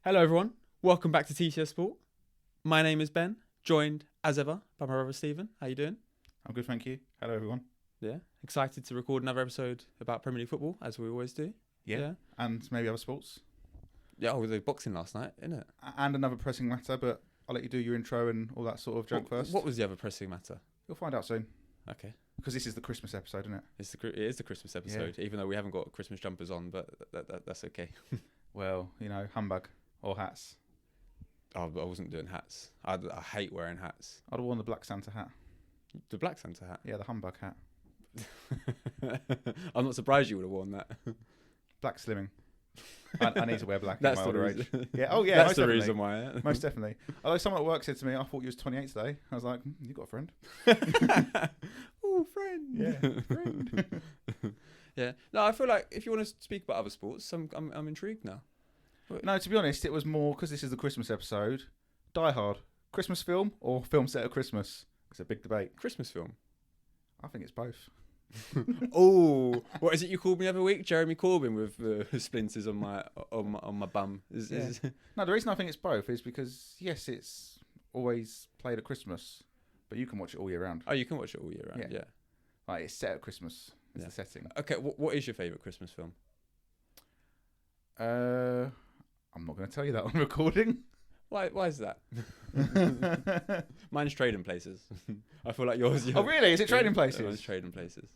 Hello everyone, welcome back to TCF Sport. My name is Ben, joined as ever by my brother Stephen. How you doing? I'm good, thank you. Hello, everyone. Yeah, excited to record another episode about Premier League football, as we always do. Yeah. And maybe other sports. Yeah, we did boxing last night, innit? And another pressing matter, but I'll let you do your intro and all that sort of junk first. What was the other pressing matter? You'll find out soon. Okay. Because this is the Christmas episode, isn't it? It is the Christmas episode, even though we haven't got Christmas jumpers on, but that's okay. Well, humbug or hats. Oh, but I wasn't doing hats. I hate wearing hats. I'd have worn the black Santa hat. The black Santa hat? Yeah, the humbug hat. I'm not surprised you would have worn that. Black slimming. I need to wear black in my older age. Yeah. Oh, yeah. That's the reason why. Most definitely. Although someone at work said to me, I thought you was 28 today. I was like, you got a friend. Oh, friend. Yeah, friend. Yeah. No, I feel like if you want to speak about other sports, I'm intrigued now. No, to be honest, it was more, because this is the Christmas episode, Die Hard. Christmas film or film set at Christmas? It's a big debate. Christmas film. I think it's both. Oh, what is it you called me the other week? Jeremy Corbyn with the splinters on my bum. No, the reason I think it's both is because, yes, it's always played at Christmas, but you can watch it all year round. Oh, you can watch it all year round, yeah. Like, it's set at Christmas. It's the setting. Okay, what is your favourite Christmas film? I'm not going to tell you that on recording. Why is that? Mine's Trading Places. I feel like yours. Oh, really? Is it Trading Places? Mine's Trading Places.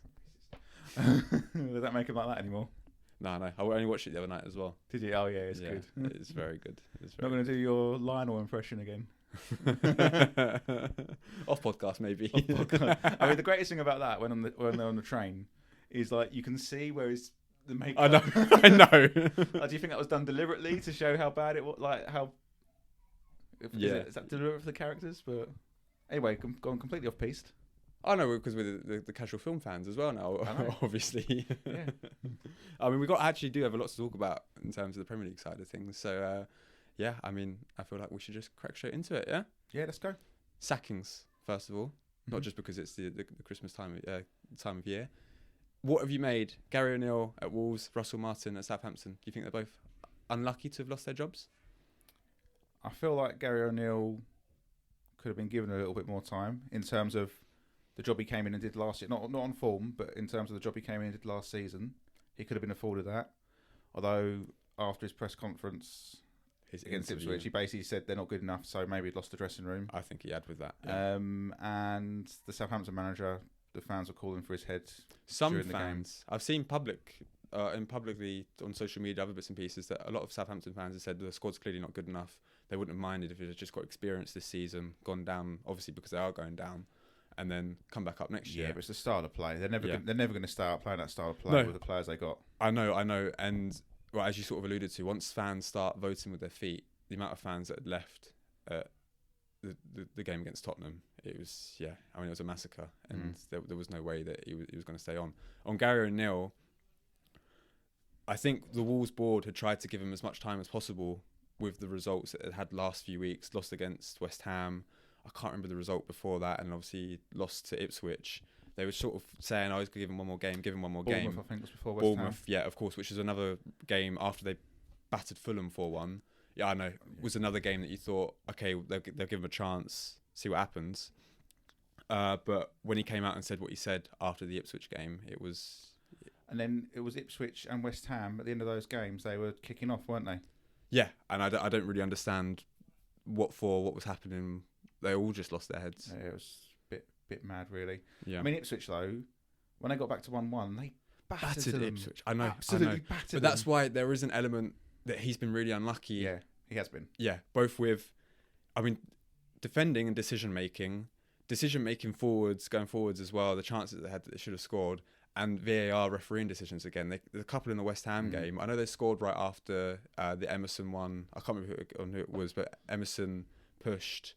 Does that make it like that anymore? No. I only watched it the other night as well. Did you? Oh, yeah, it's good. It's very good. Not going to do your Lionel impression again. Off podcast, maybe. Off podcast. I mean, the greatest thing about that when they're on the train is like you can see where the makeup. I know. Like, do you think that was done deliberately to show how bad it was? Like how? Is that deliberate for the characters? But anyway, gone completely off piste. I know, because we're the casual film fans as well now, obviously. Yeah. I mean, actually do have a lot to talk about in terms of the Premier League side of things. So, I mean, I feel like we should just crack straight into it, yeah? Yeah, let's go. Sackings, first of all. Not just because it's the Christmas time of year. What have you made? Gary O'Neill at Wolves, Russell Martin at Southampton. Do you think they're both unlucky to have lost their jobs? I feel like Gary O'Neill could have been given a little bit more time in terms of the job he came in and did last year. Not on form, but in terms of the job he came in and did last season. He could have been afforded that. Although, after his press conference against Ipswich, he basically said they're not good enough, so maybe he'd lost the dressing room. I think he had with that. Yeah. And the Southampton manager, the fans were calling for his head. Some fans, I've seen publicly on social media, other bits and pieces, that a lot of Southampton fans have said the squad's clearly not good enough. They wouldn't have minded if it had just got experience this season, gone down, obviously because they are going down, and then come back up next year. Yeah, but it's the style of play. They're never going to start playing that style of play with the players they got. I know. And well, as you sort of alluded to, once fans start voting with their feet, the amount of fans that had left the game against Tottenham, it was it was a massacre, and there was no way that he was going to stay on. On Gary O'Neill, I think the Wolves board had tried to give him as much time as possible with the results that it had last few weeks. Lost against West Ham. I can't remember the result before that, and obviously lost to Ipswich. They were sort of saying, "Oh, he's going to give him one more game, Bournemouth, I think, was before West Ham. Yeah, of course, which is another game after they battered Fulham 4-1. Yeah, I know. It was another game that you thought, okay, they'll give him a chance, see what happens. But when he came out and said what he said after the Ipswich game, it was... And then it was Ipswich and West Ham. At the end of those games, they were kicking off, weren't they? Yeah, and I don't really understand what was happening. They all just lost their heads. Yeah, it was a bit mad, really. Yeah. I mean, Ipswich, though, when they got back to 1-1, they battered them. Ipswich. I know. Absolutely battered them. But that's why there is an element that he's been really unlucky. Yeah, he has been. Yeah, both with, defending and decision-making forwards, going forwards as well, the chances they had that they should have scored, and VAR refereeing decisions again. The couple in the West Ham game, I know they scored right after the Emerson one. I can't remember who it was, but Emerson pushed,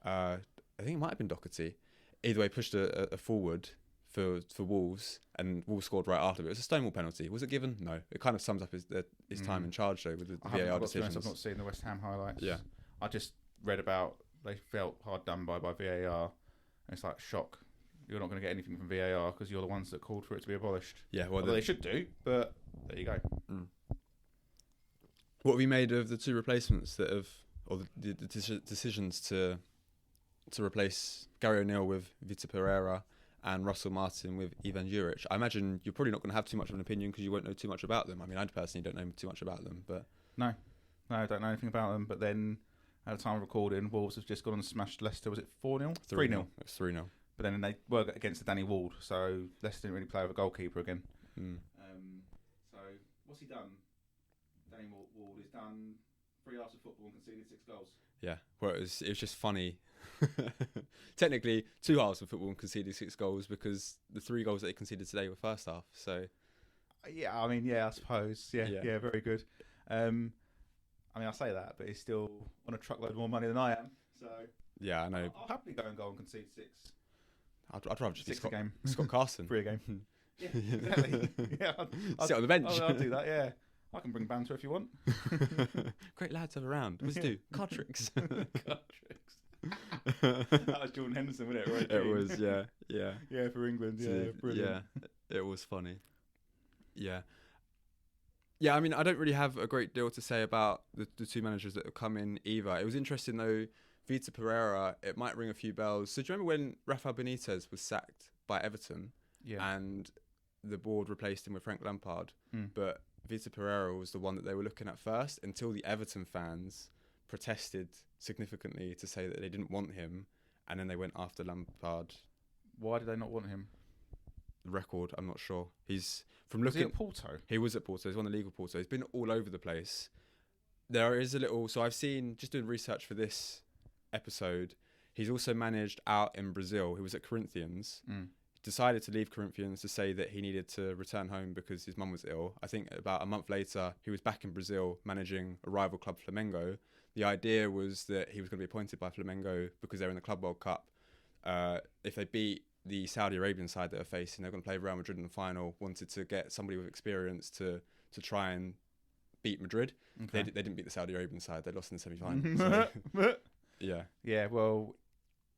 I think it might have been Doherty. Either way, pushed a forward for Wolves, and Wolves scored right after. It was a Stonewall penalty. Was it given? No. It kind of sums up his time in charge, though, with the VAR decisions. I've not seen the West Ham highlights. Yeah. I just read about they felt hard done by VAR. And it's like, shock. You're not going to get anything from VAR because you're the ones that called for it to be abolished. Yeah, well, they should do, but there you go. What have you made of the two replacements that have, or the decisions to replace Gary O'Neill with Vitor Pereira and Russell Martin with Ivan Juric? I imagine you're probably not going to have too much of an opinion because you won't know too much about them. I mean, I personally don't know too much about them, but No, I don't know anything about them. But then, at the time of recording, Wolves have just gone and smashed Leicester. Was it 4-0? 3-0. It's 3-0. But then they were against the Danny Ward, so Leicester didn't really play with a goalkeeper again. So what's he done? Danny Ward has done 3 halves of football and conceded 6 goals. Yeah, well, it was just funny. Technically, 2 halves of football and conceded 6 goals because the 3 goals that they conceded today were first half. So, I suppose. Yeah, very good. I say that, but he's still on a truckload more money than I am. So yeah, I know. I'll happily go and concede 6. I'd rather just be 6 a game. Scott Carson. 3 a game. Yeah, exactly. Yeah, sit on the bench. I'll do that. Yeah, I can bring banter if you want. Great lads have around. Let's do card tricks. Card tricks. That was Jordan Henderson, wasn't it? Right, it was, yeah. Yeah, for England. Yeah, brilliant. Yeah, it was funny. Yeah. Yeah, I mean, I don't really have a great deal to say about the 2 managers that have come in either. It was interesting, though, Vitor Pereira, it might ring a few bells. So do you remember when Rafa Benitez was sacked by Everton? Yeah. And the board replaced him with Frank Lampard? But Vitor Pereira was the one that they were looking at first until the Everton fans protested significantly to say that they didn't want him. And then they went after Lampard. Why did they not want him? The record, I'm not sure. Was he at Porto? He was at Porto. He's won the league with Porto. He's been all over the place. There is a little... So I've seen, just doing research for this episode, he's also managed out in Brazil. He was at Corinthians. Decided to leave Corinthians to say that he needed to return home because his mum was ill. I think about a month later, he was back in Brazil managing a rival club, Flamengo. The idea was that he was going to be appointed by Flamengo because they're in the Club World Cup. If they beat the Saudi Arabian side that they're facing, they're going to play Real Madrid in the final, wanted to get somebody with experience to try and beat Madrid. Okay. They didn't beat the Saudi Arabian side. They lost in the semi-final. So, yeah. Yeah, well,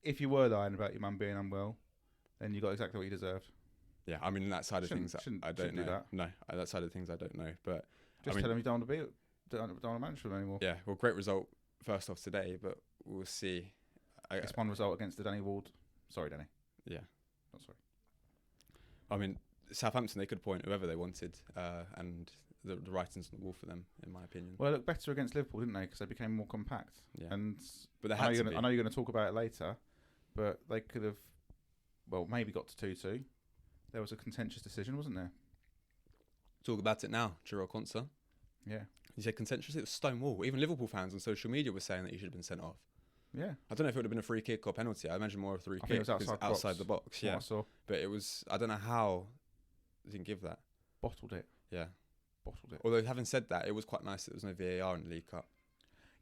if you were lying about your mum being unwell, then you got exactly what you deserved. Yeah, I mean, that side of things, I don't know. That. No, that side of things, I don't know. But just tell them you don't want to manage them anymore. Yeah, well, great result first off today, but we'll see. It's one result against the Danny Ward. Sorry, Danny. Yeah. Not sorry. I mean, Southampton, they could appoint whoever they wanted, and the writing's on the wall for them, in my opinion. Well, it looked better against Liverpool, didn't they? Because they became more compact. Yeah. But I know you're going to talk about it later, but they could have, maybe got to 2-2. There was a contentious decision, wasn't there? Talk about it now, Jarrell Conser. Yeah. You said contentious? It was stonewall. Even Liverpool fans on social media were saying that he should have been sent off. Yeah. I don't know if it would have been a free kick or penalty. I imagine more of a free kick. It was outside the box. Yeah. I saw. But it was, I don't know how they didn't give that. Bottled it. Yeah. Bottled it. Although, having said that, it was quite nice that there was no VAR in the League Cup.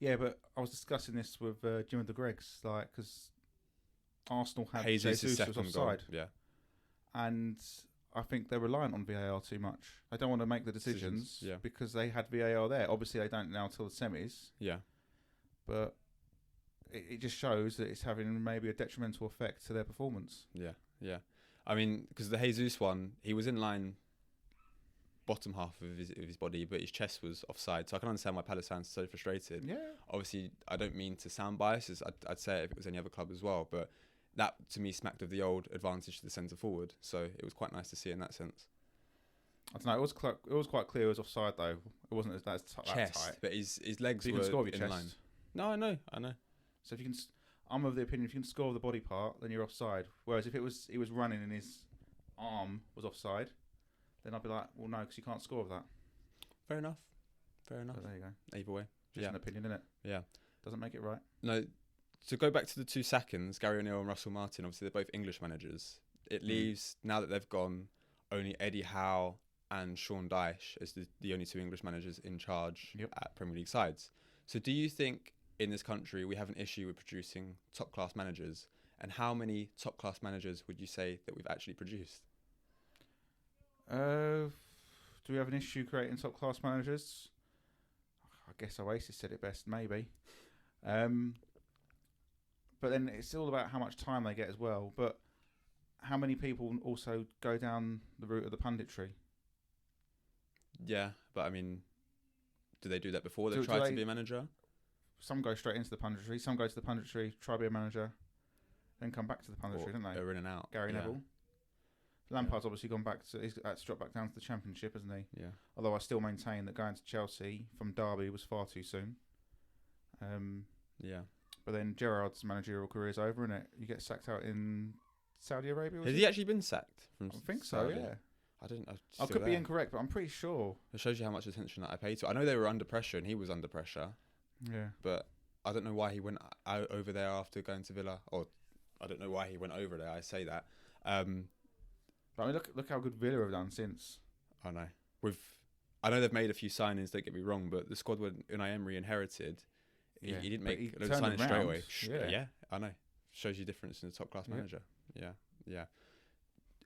Yeah, but I was discussing this with Jim and the Gregs, because Arsenal had Jesus' was offside. Goal. Yeah. And I think they're reliant on VAR too much. They don't want to make the decisions because they had VAR there. Obviously, they don't now until the semis. Yeah. But it just shows that it's having maybe a detrimental effect to their performance. Yeah. I mean, because the Jesus one, he was in line bottom half of his body, but his chest was offside. So I can understand why Palace fans are so frustrated. Yeah. Obviously, I don't mean to sound biased, as I'd say it if it was any other club as well, but that to me smacked of the old advantage to the centre forward. So it was quite nice to see in that sense. I don't know. It was quite clear it was offside though. It wasn't that tight. But his legs were score with your in chest. line. No, I know. So if you can, I'm of the opinion if you can score with the body part, then you're offside. Whereas if he was running and his arm was offside, then I'd be like, well, no, because you can't score with that. Fair enough. So there you go. Either way, just an opinion, isn't it? Yeah, doesn't make it right. No. To go back to the 2 sackings, Gary O'Neill and Russell Martin. Obviously, they're both English managers. It leaves now that they've gone only Eddie Howe and Sean Dyche as the only 2 English managers in charge at Premier League sides. So, do you think in this country we have an issue with producing top-class managers? And how many top-class managers would you say that we've actually produced? Do we have an issue creating top-class managers? I guess Oasis said it best, maybe. But then it's all about how much time they get as well. But how many people also go down the route of the punditry? Yeah, but I mean, do they do that before they've Do tried they- to be a manager? Some go straight into the punditry. Some go to the punditry, try to be a manager, then come back to the punditry, Or don't they? they're in and out. Gary Yeah. Neville. Lampard's obviously gone back to. He's had to drop back down to the Championship, hasn't he? Yeah. Although I still maintain that going to Chelsea from Derby was far too soon. Yeah. But then Gerrard's managerial career is over, isn't it? You get sacked out in Saudi Arabia. Was Has it? he actually been sacked from I think so. Saudi? Yeah. I don't know. I could be incorrect, but I'm pretty sure. It shows you how much attention that I pay to. I know they were under pressure and he was under pressure, Yeah. but I don't know why he went out over there after going to Villa. Or I don't know why he went over there. I say that. But I mean, look how good Villa have done since. I know. I know they've made a few signings. Don't get me wrong, but the squad when Unai Emery inherited, he didn't But make he a load of turned signings straight around. away. Yeah. I know. Shows you difference in a top class Yeah. manager. Yeah.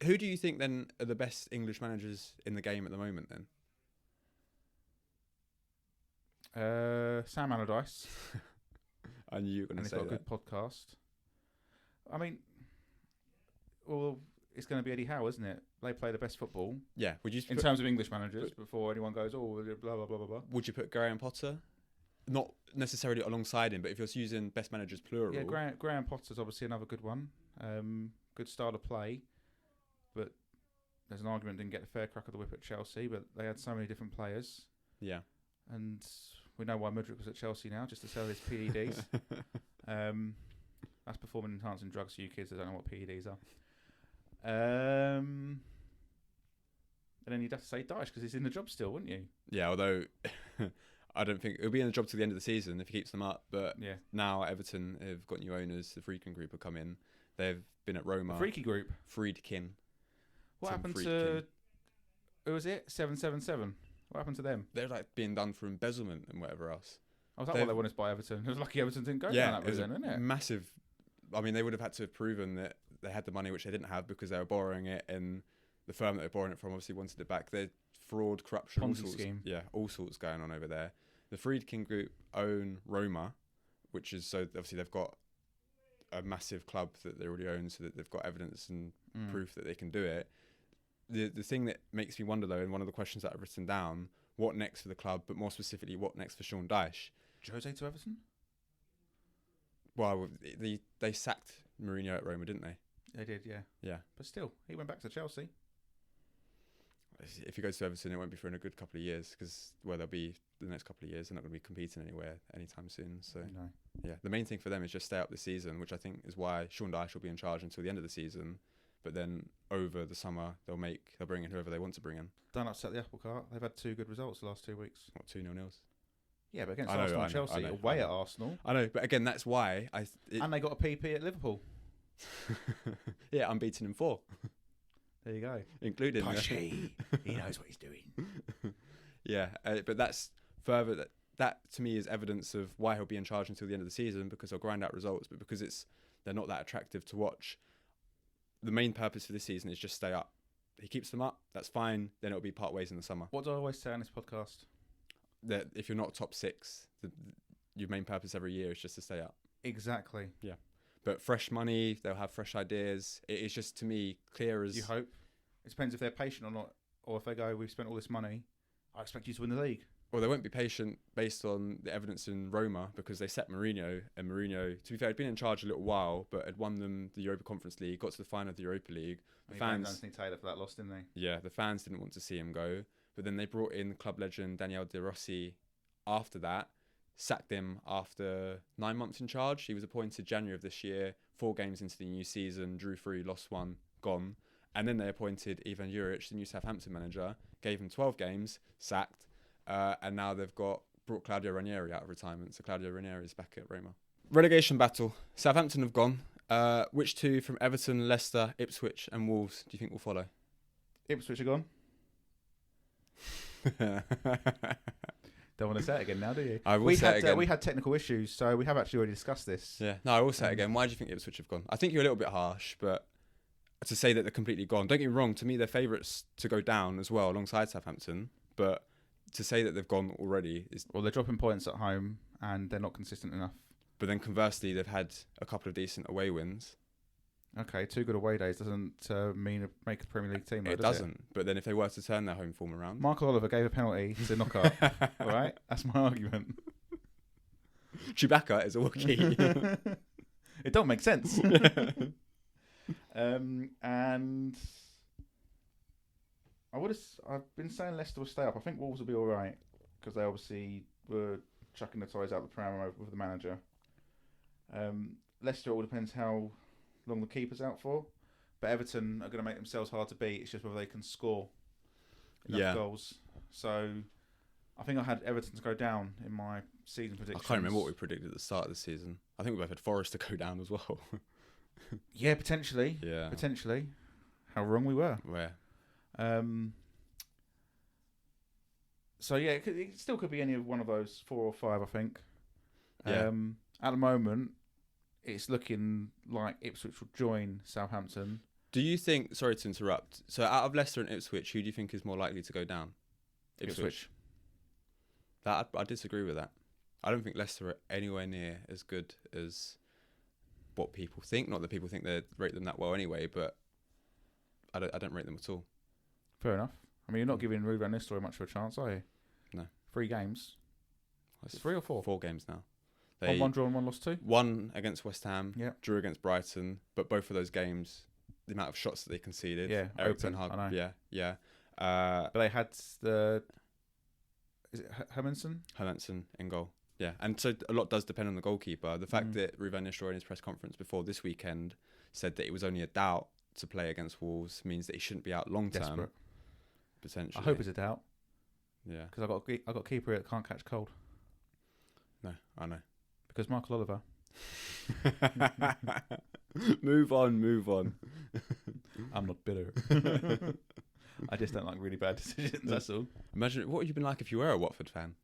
Who do you think then are the best English managers in the game at the moment then? Sam Allardyce. I knew you were going And to he's say got a that. good podcast. I mean, well, it's going to be Eddie Howe, isn't it? They play the best football Yeah. Would you in terms of English managers before anyone goes, oh, blah, blah, blah, blah, blah. Would you put Graham Potter? Not necessarily alongside him, but if you're using best managers plural. Yeah, Graham Potter's obviously another good one. Good style of play. But there's an argument didn't get a fair crack of the whip at Chelsea, but they had so many different players. Yeah. And we know why Mudryk was at Chelsea now, just to sell his PEDs. That's performing enhancing drugs for you kids that don't know what PEDs are. And then you'd have to say Dyche because he's in the job still, wouldn't you? Yeah, although I don't think it'll be in the job till the end of the season if he keeps them up. But Yeah. now Everton have got new owners. The Friedkin Group have come in. They've been at Roma. Freaky group. Friedkin. What Tim happened Friedkin. to... Who was it? 777. What happened to them? They're like being done for embezzlement and whatever else. I was like, well, they wanted to buy Everton. It was lucky Everton didn't go down Yeah, that it route was then, a isn't it? massive. I mean, they would have had to have proven that they had the money, which they didn't have because they were borrowing it, and the firm that they're borrowing it from obviously wanted it back. They're fraud, corruption, all Ponzi sorts. scheme. Yeah, all sorts going on over there. The Friedkin Group own Roma, which is so obviously they've got a massive club that they already own, so that they've got evidence and proof that they can do it. The thing that makes me wonder though, and one of the questions that I've written down, what next for the club, but more specifically, what next for Sean Dyche? Jose to Everton? Well, they sacked Mourinho at Roma, didn't they? They did, yeah. Yeah. But still, he went back to Chelsea. If he goes to Everton, it won't be for a good couple of years because they'll be the next couple of years. They're not going to be competing anywhere anytime soon. So No. yeah, the main thing for them is just stay up this season, which I think is why Sean Dyche will be in charge until the end of the season. But then over the summer, they'll bring in whoever they want to bring in. Don't upset the apple cart. They've had 2 good results the last 2 weeks. What, 2-0-0s? Yeah, but against I know, Arsenal I and know, Chelsea, I know, away I at know. Arsenal. I know, but again, that's why And they got a PP at Liverpool. yeah, unbeaten in 4, There you go. including He knows what he's doing. yeah, but that's further that to me is evidence of why he'll be in charge until the end of the season because he'll grind out results, but because they're not that attractive to watch. The main purpose for this season is just stay up. He keeps them up, that's fine. Then it'll be part ways in the summer. What do I always say on this podcast? That if you're not top 6, your main purpose every year is just to stay up. Exactly. But fresh money, they'll have fresh ideas. It is just to me clear as You hope. It depends if they're patient or not. Or if they go, we've spent all this money, I expect you to win the league. Well, they won't be patient based on the evidence in Roma because they set Mourinho, and Mourinho, to be fair, had been in charge a little while, but had won them the Europa Conference League, got to the final of the Europa League. The They blamed fans, Anthony Taylor for that loss, didn't they? yeah, the fans didn't want to see him go, but then they brought in club legend Daniele De Rossi after that, sacked him after 9 months in charge. He was appointed January of this year, 4 games into the new season, drew 3, lost 1, gone. And then they appointed Ivan Juric, the new Southampton manager, gave him 12 games, sacked. And now they've brought Claudio Ranieri out of retirement. So Claudio Ranieri is back at Roma. Relegation battle. Southampton have gone. Which 2 from Everton, Leicester, Ipswich and Wolves do you think will follow? Ipswich are gone. Don't want to say it again now, do you? I will say it again. We had technical issues, so we have actually already discussed this. Yeah. No, I will say it again. Why do you think Ipswich have gone? I think you're a little bit harsh, but to say that they're completely gone. Don't get me wrong. To me, they're favourites to go down as well alongside Southampton. But to say that they've gone already is... Well, they're dropping points at home, and they're not consistent enough. But then conversely, they've had a couple of decent away wins. Okay, 2 good away days doesn't make a Premier League team. Though, It does doesn't. But then if they were to turn their home form around, Michael Oliver gave a penalty to knock up. All right, that's my argument. Chewbacca is a Wookiee. It don't make sense. And I've been saying Leicester will stay up. I think Wolves will be all right because they obviously were chucking the toys out the pram over with the manager. Leicester, it all depends how long the keeper's out for. But Everton are going to make themselves hard to beat. It's just whether they can score enough goals. So I think I had Everton to go down in my season predictions. I can't remember what we predicted at the start of the season. I think we both had Forest to go down as well. Yeah, potentially. Yeah. Potentially. How wrong we were. Where? So yeah, it still could be any of one of those 4 or 5, I think. Yeah. At the moment, it's looking like Ipswich will join Southampton. Do you think, sorry to interrupt, so out of Leicester and Ipswich, who do you think is more likely to go down? Ipswich. I disagree with that. I don't think Leicester are anywhere near as good as what people think. Not that people think they rate them that well anyway, but I don't rate them at all. Fair enough. I mean, you're not giving Ruud van Nistelrooy much of a chance, are you? No. 3 games. It's 3 or 4? 4 games now. 1 draw and 1 lost 2? 1 against West Ham, Yep. drew against Brighton, but both of those games, the amount of shots that they conceded. Yeah, Eric open, Ten Hag, I know. Yeah. But they had the... Is it Hermansen? Hermansen in goal. Yeah, and so a lot does depend on the goalkeeper. The fact that Ruud van Nistelrooy in his press conference before this weekend said that it was only a doubt to play against Wolves means that he shouldn't be out long term. Desperate. Potentially. I hope it's a doubt. Yeah. Because I got a keeper here that can't catch cold. No, I know. Because Michael Oliver. Move on. I'm not bitter. I just don't like really bad decisions, that's all. Imagine, what would you been like if you were a Watford fan?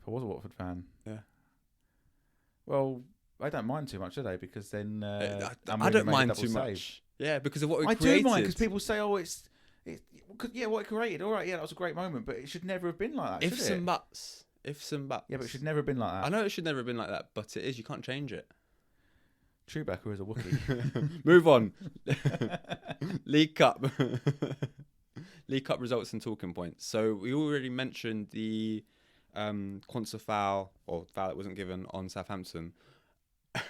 If I was a Watford fan? Yeah. Well, I don't mind too much, do they? Because then... I don't mind too much. Yeah, because of what we created. I do mind, because people say, what it created. All right, yeah, that was a great moment, but it should never have been like that, Ifs and buts. Yeah, but it should never have been like that. I know it should never have been like that, but it is. You can't change it. Chewbacca is a Wookiee. Move on. League Cup. League Cup results and talking points. So we already mentioned the Quansah foul, or foul that wasn't given on Southampton.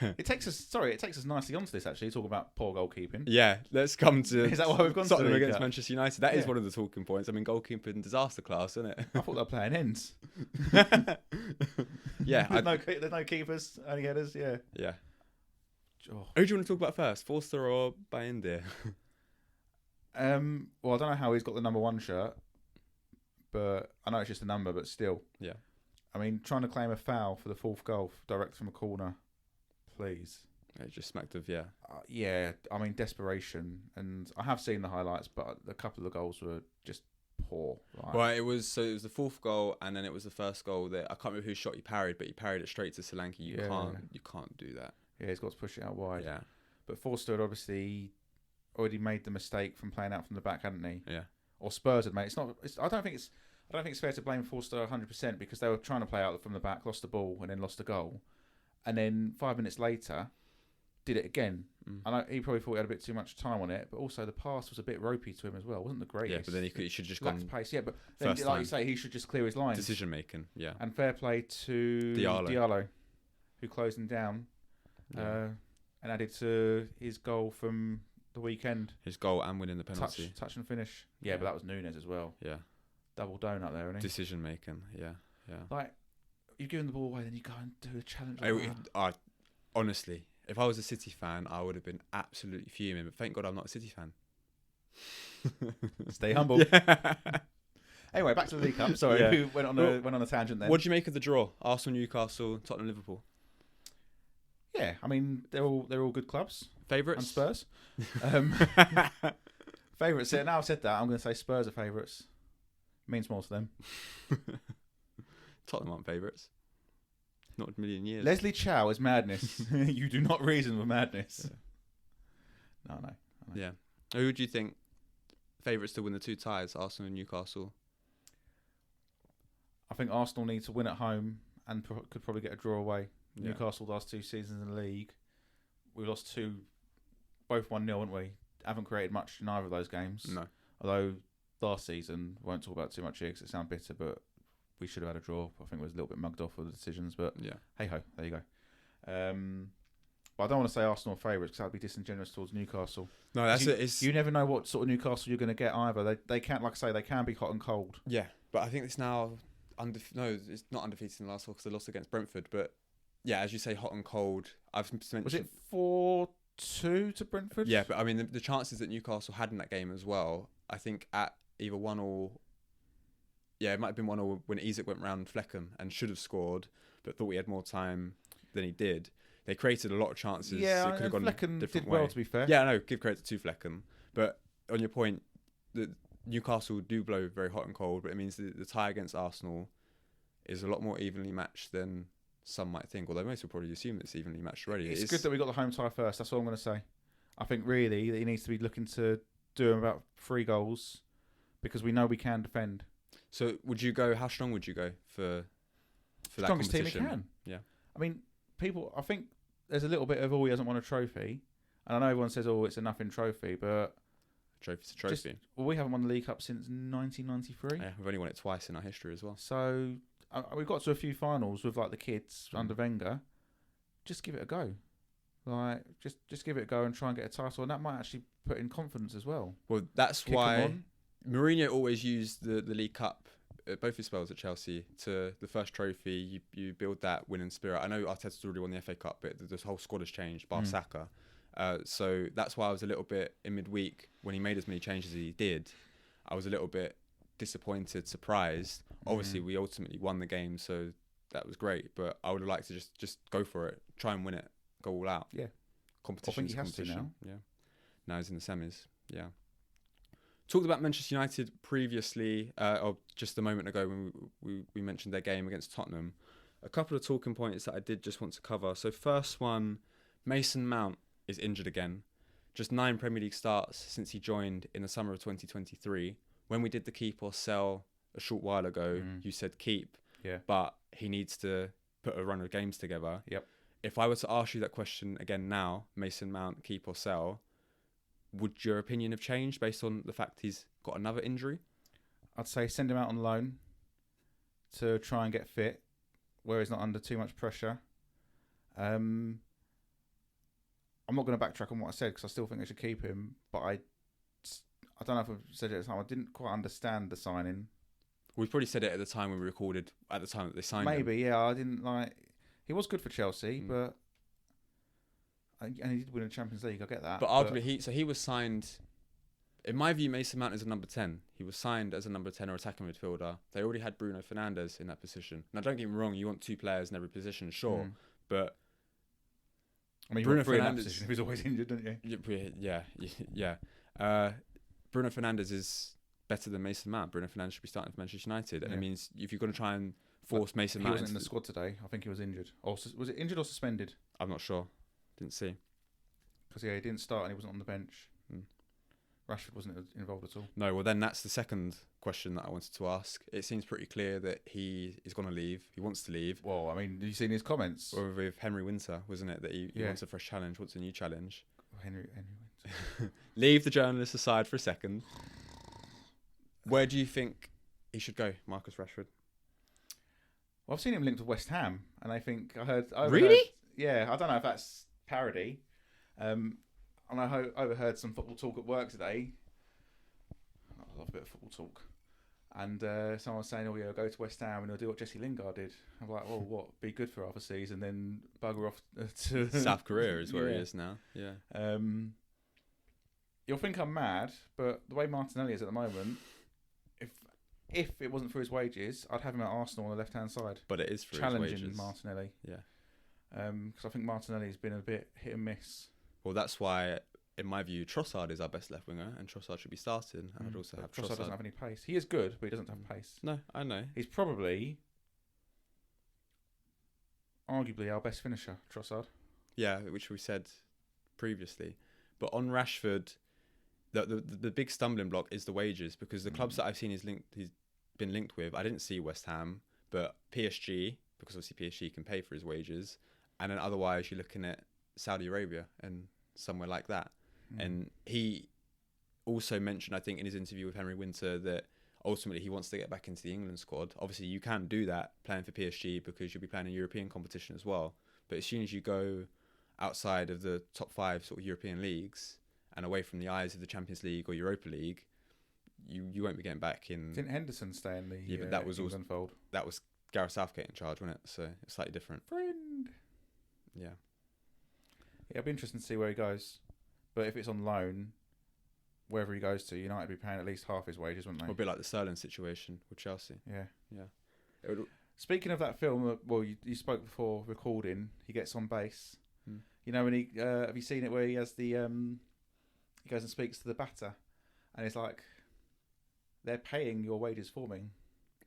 It takes us nicely onto this, actually, talk about poor goalkeeping. Yeah, let's come to... Is that why we've gone to Tottenham the against Cup? Manchester United. That is one of the talking points. I mean, goalkeeping disaster class, isn't it? I thought they were playing ends. Yeah. There's no keepers, only headers, yeah. Yeah. Oh. Who do you want to talk about first, Forster or Bayindir? Well, I don't know how he's got the number 1 shirt, but I know it's just a number, but still. Yeah. I mean, trying to claim a foul for the 4th goal direct from a corner, please. It just smacked of, yeah. Yeah, I mean, desperation. And I have seen the highlights, but a couple of the goals were just poor. Right? Well, it was the 4th goal, and then it was the first goal that I can't remember whose shot he parried, but he parried it straight to Solanke. You can't do that. Yeah, he's got to push it out wide. Yeah. But Forster had obviously already made the mistake from playing out from the back, hadn't he? Yeah. Or Spurs had made. I don't think it's fair to blame Forster 100% because they were trying to play out from the back, lost the ball, and then lost the goal, and then 5 minutes later, did it again. I know he probably thought he had a bit too much time on it, but also the pass was a bit ropey to him as well. It wasn't the greatest. Yeah, but then he should just lacked gone pace. Yeah, but then, like you say, he should just clear his lines. Decision making. Yeah. And fair play to Diallo, who closed him down. Yeah. And added to his goal from the weekend. His goal and winning the penalty. Touch and finish. Yeah, but that was Nunez as well. Yeah. Double donut there, isn't he? Decision making. Yeah. Like, you've given the ball away, then you go and do a challenge. Honestly, if I was a City fan, I would have been absolutely fuming. But thank God I'm not a City fan. Stay humble. Yeah. Anyway, back to the League Cup. Sorry, Yeah. went on a tangent then. What do you make of the draw? Arsenal, Newcastle, Tottenham, Liverpool. Yeah, I mean they're all good clubs. Favourites? And Spurs. Favourites. Now I've said that, I'm going to say Spurs are favourites. Means more to them. Tottenham aren't favourites. Not a million years. Leslie Chow is madness. You do not reason with madness. Yeah. No. Yeah. Who do you think favourites to win the 2 ties, Arsenal and Newcastle? I think Arsenal need to win at home and could probably get a draw away. Yeah. Newcastle last 2 seasons in the league, we lost both 1-0, haven't we? Haven't created much in either of those games. No. Although last season, won't talk about it too much here because it sounds bitter, but we should have had a draw. I think it was a little bit mugged off with the decisions, but hey ho, there you go. But I don't want to say Arsenal are favourites because that would be disingenuous towards Newcastle. No, that's it. You never know what sort of Newcastle you're going to get either. They can't, like I say, they can be hot and cold. Yeah, but I think it's now it's not undefeated in the last one because they lost against Brentford. But yeah, as you say, hot and cold. I've mentioned. Was it 4-2 to Brentford? Yeah, but I mean the chances that Newcastle had in that game as well. I think at either 1-1. Yeah, it might have been 1-1 when Isak went round Fleckham and should have scored, but thought he had more time than he did. They created a lot of chances. Yeah, it could have gone Fleckham a different did way. well, to be fair. Yeah, no, give credit to Fleckham. But on your point, the Newcastle do blow very hot and cold, but it means the tie against Arsenal is a lot more evenly matched than some might think. Although most will probably assume it's evenly matched already. It's good that we got the home tie first. That's all I'm going to say. I think really that he needs to be looking to do about 3 goals because we know we can defend. So would you go? How strong would you go for that strongest competition? team he can. Yeah. I mean, I think there's a little bit of, he hasn't won a trophy. And I know everyone says, it's a nothing trophy, but... Trophy's a trophy. We haven't won the League Cup since 1993. Yeah, we've only won it twice in our history as well. So we've got to a few finals with like the kids under Wenger. Just give it a go. Like, just give it a go and try and get a title. And that might actually put in confidence as well. Well, that's why Mourinho always used the League Cup both his spells at Chelsea to the first trophy. You build that winning spirit. I know Arteta's already won the FA Cup, but this whole squad has changed, bar Saka. So that's why I was a little bit in midweek when he made as many changes as he did. I was a little bit disappointed, surprised. Obviously, we ultimately won the game, so that was great. But I would have liked to just go for it, try and win it, go all out. Yeah, competition. I think he has to now. Yeah, now he's in the semis. Yeah. Talked about Manchester United previously, or just a moment ago when we mentioned their game against Tottenham. A couple of talking points that I did just want to cover. So first one, Mason Mount is injured again. Just 9 Premier League starts since he joined in the summer of 2023. When we did the keep or sell a short while ago, you said keep, but he needs to put a run of games together. Yep. If I were to ask you that question again now, Mason Mount, keep or sell, would your opinion have changed based on the fact he's got another injury? I'd say send him out on loan to try and get fit, where he's not under too much pressure. I'm not going to backtrack on what I said because I still think they should keep him, but I don't know if I've said it at the time. I didn't quite understand the signing. We probably said it at the time when we recorded, at the time that they signed him. Maybe, yeah. I didn't like... He was good for Chelsea, but... And he did win a Champions League, I get that. But arguably, he was signed... In my view, Mason Mount is a number 10. He was signed as a number 10 or attacking midfielder. They already had Bruno Fernandes in that position. Now, don't get me wrong, you want 2 players in every position, sure. But... I mean, Bruno Fernandes in that position, he was always injured, didn't you? Yeah. Bruno Fernandes is better than Mason Mount. Bruno Fernandes should be starting for Manchester United. And it means if you're going to try and force Mason Mount... He wasn't in the squad today. I think he was injured. Or was it injured or suspended? I'm not sure. Didn't see. Because, he didn't start and he wasn't on the bench. Rashford wasn't involved at all. No, well, then that's the second question that I wanted to ask. It seems pretty clear that he is going to leave. He wants to leave. Well, I mean, have you seen his comments? Or with Henry Winter, wasn't it? That he wants a fresh challenge, wants a new challenge. Henry Winter. Leave the journalists aside for a second. Where do you think he should go, Marcus Rashford? Well, I've seen him linked with West Ham, and I think I heard... Really? Yeah, I don't know if that's parody. And I overheard some football talk at work today. I love a bit of football talk. And someone was saying, go to West Ham and he'll do what Jesse Lingard did. I'm like, well, what? Be good for half a season, then bugger off to... South Korea is where he is now. Yeah. You'll think I'm mad, but the way Martinelli is at the moment, if it wasn't for his wages, I'd have him at Arsenal on the left-hand side. But it is for his wages. Challenging Martinelli. Yeah. Because I think Martinelli's been a bit hit and miss. Well, that's why, in my view, Trossard is our best left winger, and Trossard should be starting. And I'd also have Trossard doesn't have any pace. He is good, but he doesn't have pace. No, I know. He's probably, arguably, our best finisher, Trossard. Yeah, which we said previously. But on Rashford, the big stumbling block is the wages, because the clubs that I've seen he's been linked with, I didn't see West Ham, but PSG, because obviously PSG can pay for his wages, and then otherwise you're looking at Saudi Arabia and somewhere like that. And he also mentioned, I think, in his interview with Henry Winter that ultimately he wants to get back into the England squad. Obviously, you can do that playing for PSG because you'll be playing a European competition as well. But as soon as you go outside of the top 5 sort of European leagues and away from the eyes of the Champions League or Europa League, you won't be getting back in. Didn't Henderson stay in the but that was England fold? That was Gareth Southgate in charge, wasn't it? So it's slightly different. Friend. Yeah. It'll be interesting to see where he goes. But if it's on loan, wherever he goes to, United will be paying at least half his wages, wouldn't they? It'll be like the Sterling situation with Chelsea. Yeah. It would, Speaking of that film, well, you spoke before recording. He gets on base. You know when he have you seen it where he has the he goes and speaks to the batter, and it's like they're paying your wages for me.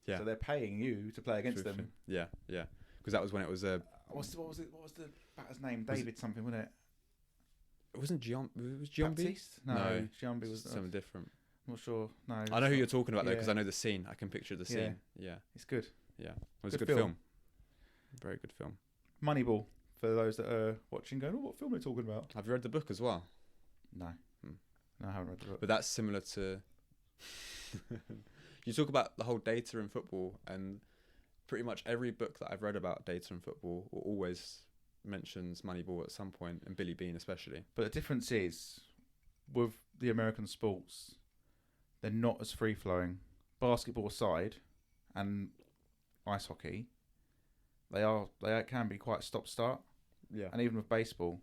Yeah. So they're paying you to play against them. Yeah. Because that was when it was What was the batter's name? David something, wasn't it? It wasn't Giambi. It was Giambi. Baptiste? No, Giambi was something different. I'm not sure. No, I know who you're talking about though, because I know the scene. I can picture the scene. Yeah, it's good. Yeah, it was Good a good film. Very good film. Moneyball, for those that are watching, going, what film are they talking about? Have you read the book as well? No, no, I haven't read the book. But that's similar to. You talk about the whole data in football, and pretty much every book that I've read about data in football always mentions Moneyball at some point, and Billy Bean especially. But the difference is, with the American sports, they're not as free-flowing. Basketball aside, and ice hockey, they can be quite stop-start. Yeah. And even with baseball,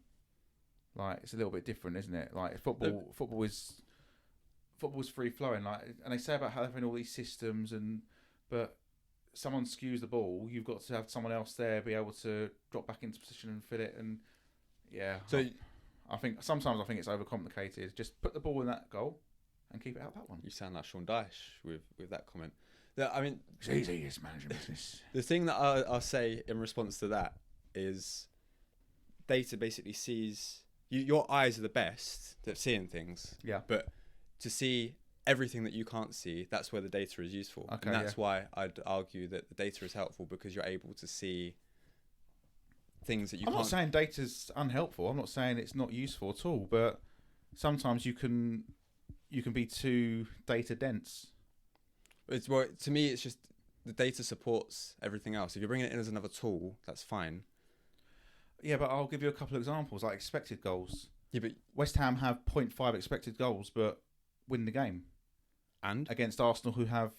like it's a little bit different, isn't it? Like football is free-flowing. Like, and they say about having all these systems, but someone skews the ball, you've got to have someone else there be able to drop back into position and fit it. And so I think sometimes it's overcomplicated. Just put the ball in that goal and keep it out that one. You sound like Sean Dyche with that comment. I mean, it's easy, it's managing business. The thing that I'll say in response to that is data basically sees your eyes are the best at seeing things. Yeah. But to see everything that you can't see, that's where the data is useful. Okay, and that's why I'd argue that the data is helpful, because you're able to see things that you can't. I'm not saying data's unhelpful. I'm not saying it's not useful at all. But sometimes you can be too data dense. To me, it's just the data supports everything else. If you're bringing it in as another tool, that's fine. Yeah, but I'll give you a couple of examples, like expected goals. Yeah, but West Ham have 0.5 expected goals, but win the game. And against Arsenal, who have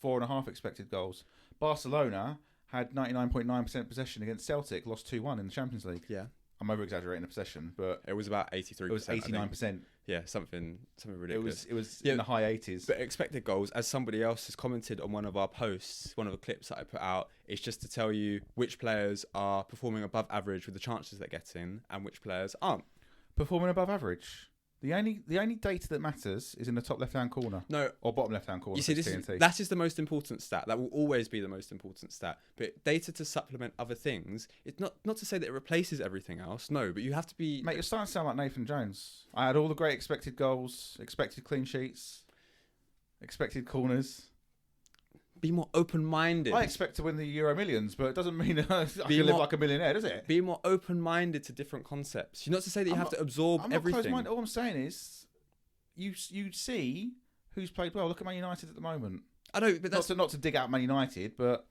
4.5 expected goals. Barcelona had 99.9% possession against Celtic, lost 2-1 in the Champions League. Yeah. I'm over exaggerating the possession, but it was about 83%. It was 89%. Yeah, something ridiculous. It was in the high 80s. But expected goals, as somebody else has commented on one of our posts, one of the clips that I put out, is just to tell you which players are performing above average with the chances they're getting and which players aren't. Performing above average? The only data that matters is in the top left-hand corner. No. Or bottom left-hand corner. You see, that is the most important stat. That will always be the most important stat. But data to supplement other things, it's not to say that it replaces everything else. No, but you have to be... Mate, you're starting to sound like Nathan Jones. I had all the great expected goals, expected clean sheets, expected corners. Be more open-minded. I expect to win the Euro Millions, but it doesn't mean I can live like a millionaire, does it? Be more open-minded to different concepts. You're not to say that you have to absorb everything. Close-minded. All I'm saying is, you see who's played well. Look at Man United at the moment. I know, but that's not to dig out Man United, but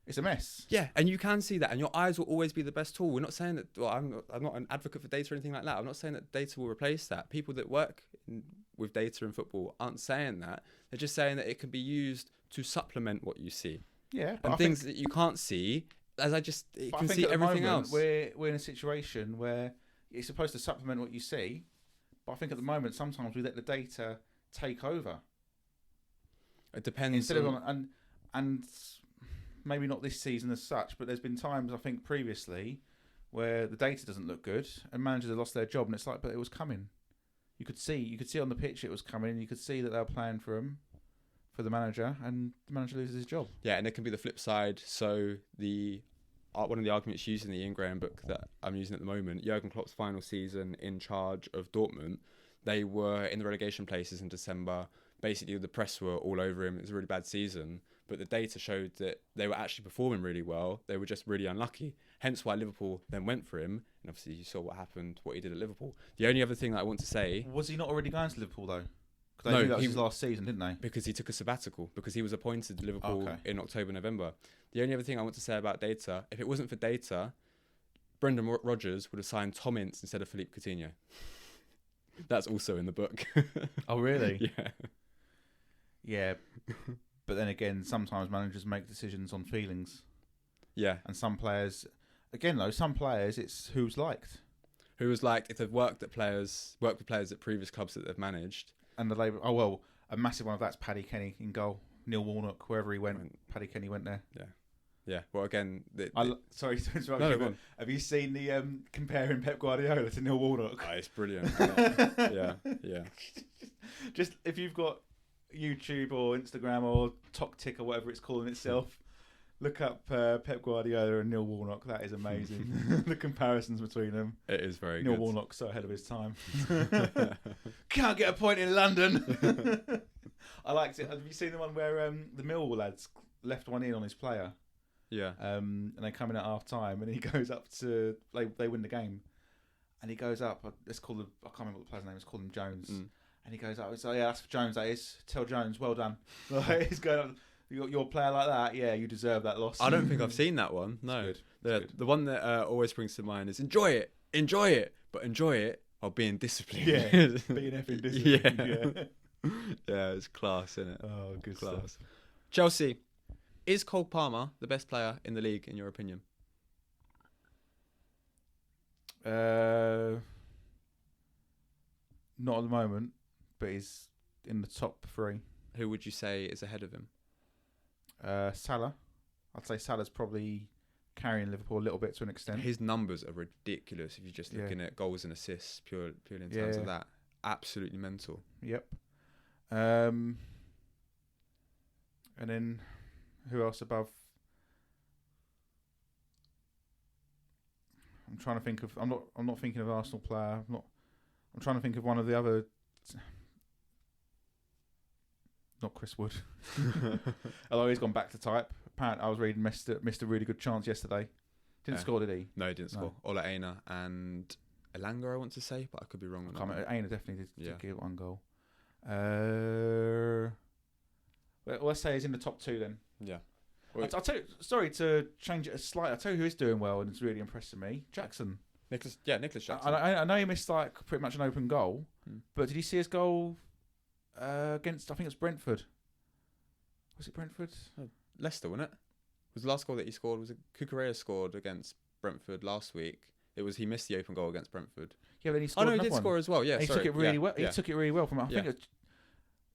it's a mess. Yeah, and you can see that, and your eyes will always be the best tool. We're not saying that. Well, I'm not an advocate for data or anything like that. I'm not saying that data will replace that. People that work with data in football aren't saying that. They're just saying that it can be used to supplement what you see. Yeah, and things that you can't see, you can see everything else. We're in a situation where it's supposed to supplement what you see, but I think at the moment sometimes we let the data take over. It depends. Instead of and maybe not this season as such, but there's been times I think previously where the data doesn't look good and managers have lost their job, and it's like, but it was coming. You could see on the pitch it was coming. You could see that they were playing for the manager, and the manager loses his job. Yeah, and it can be the flip side. So one of the arguments used in the Ian Graham book that I'm using at the moment, Jurgen Klopp's final season in charge of Dortmund, they were in the relegation places in December. Basically, the press were all over him. It was a really bad season. but the data showed that they were actually performing really well. They were just really unlucky. Hence why Liverpool then went for him. And obviously you saw what happened, what he did at Liverpool. The only other thing that I want to say... Was he not already going to Liverpool, though? Because they knew that was his last season, didn't they? Because he took a sabbatical, because he was appointed to Liverpool in October, November. The only other thing I want to say about data, if it wasn't for data, Brendan Rodgers would have signed Tom Ince instead of Philippe Coutinho. That's also in the book. Oh, really? Yeah. Yeah. But then again, sometimes managers make decisions on feelings. Yeah. And some players, again though, some players, it's who's liked. Who was like, if they've worked with players at previous clubs that they've managed. And a massive one of that's Paddy Kenny in goal. Neil Warnock, wherever he went, Paddy Kenny went there. Yeah. Yeah. Well, again... Sorry to interrupt no, you, but have you seen the comparing Pep Guardiola to Neil Warnock? Oh, it's brilliant. Yeah. Just if you've got YouTube or Instagram or TokTik or whatever it's calling itself, look up Pep Guardiola and Neil Warnock. That is amazing. The comparisons between them. It is very Neil good. Warnock's so ahead of his time. Can't get a point in London. I liked it. Have you seen the one where the Millwall lads left one in on his player? Yeah. And they come in at half time and he goes up to... They win the game. And he goes up... I can't remember what the player's name is. Call him Jones. And he goes up. So yeah, that's for Jones, that is. Tell Jones, well done. Like, he's going up... You're a player like that, yeah, you deserve that loss. I don't think I've seen that one. No. It's good. The one that always springs to mind is enjoy it, but enjoy it while being disciplined. Yeah, being effing disciplined. Yeah, it's class, isn't it? Oh, good class stuff. Chelsea, is Cole Palmer the best player in the league, in your opinion? Not at the moment, but he's in the top 3. Who would you say is ahead of him? Salah. I'd say Salah's probably carrying Liverpool a little bit to an extent. His numbers are ridiculous if you're just looking at goals and assists purely in terms of that. Absolutely mental. Yep. And then who else above? I'm trying to think of. I'm not thinking of an Arsenal player. I'm trying to think of one of the other. Not Chris Wood. Although he's gone back to type. Apparently, I was reading missed a really good chance yesterday. Didn't score, did he? No, he didn't score. Ola Aina and Elanga, I want to say, but I could be wrong. Aina definitely did give 1 goal. Well, let's say he's in the top 2 then. Yeah. I'll tell you, sorry to change it a slight. I'll tell you who is doing well and it's really impressing me. Jackson. Nicholas Jackson. I know he missed like pretty much an open goal, but did you see his goal against, I think it was Brentford? Was it Brentford? Leicester, wasn't it? Was the last goal that he scored, was it Cucurella scored against Brentford last week? He missed the open goal against Brentford. Yeah, but then he scored. He did score as well. Yeah, he took it really well. He took it really well from. I think,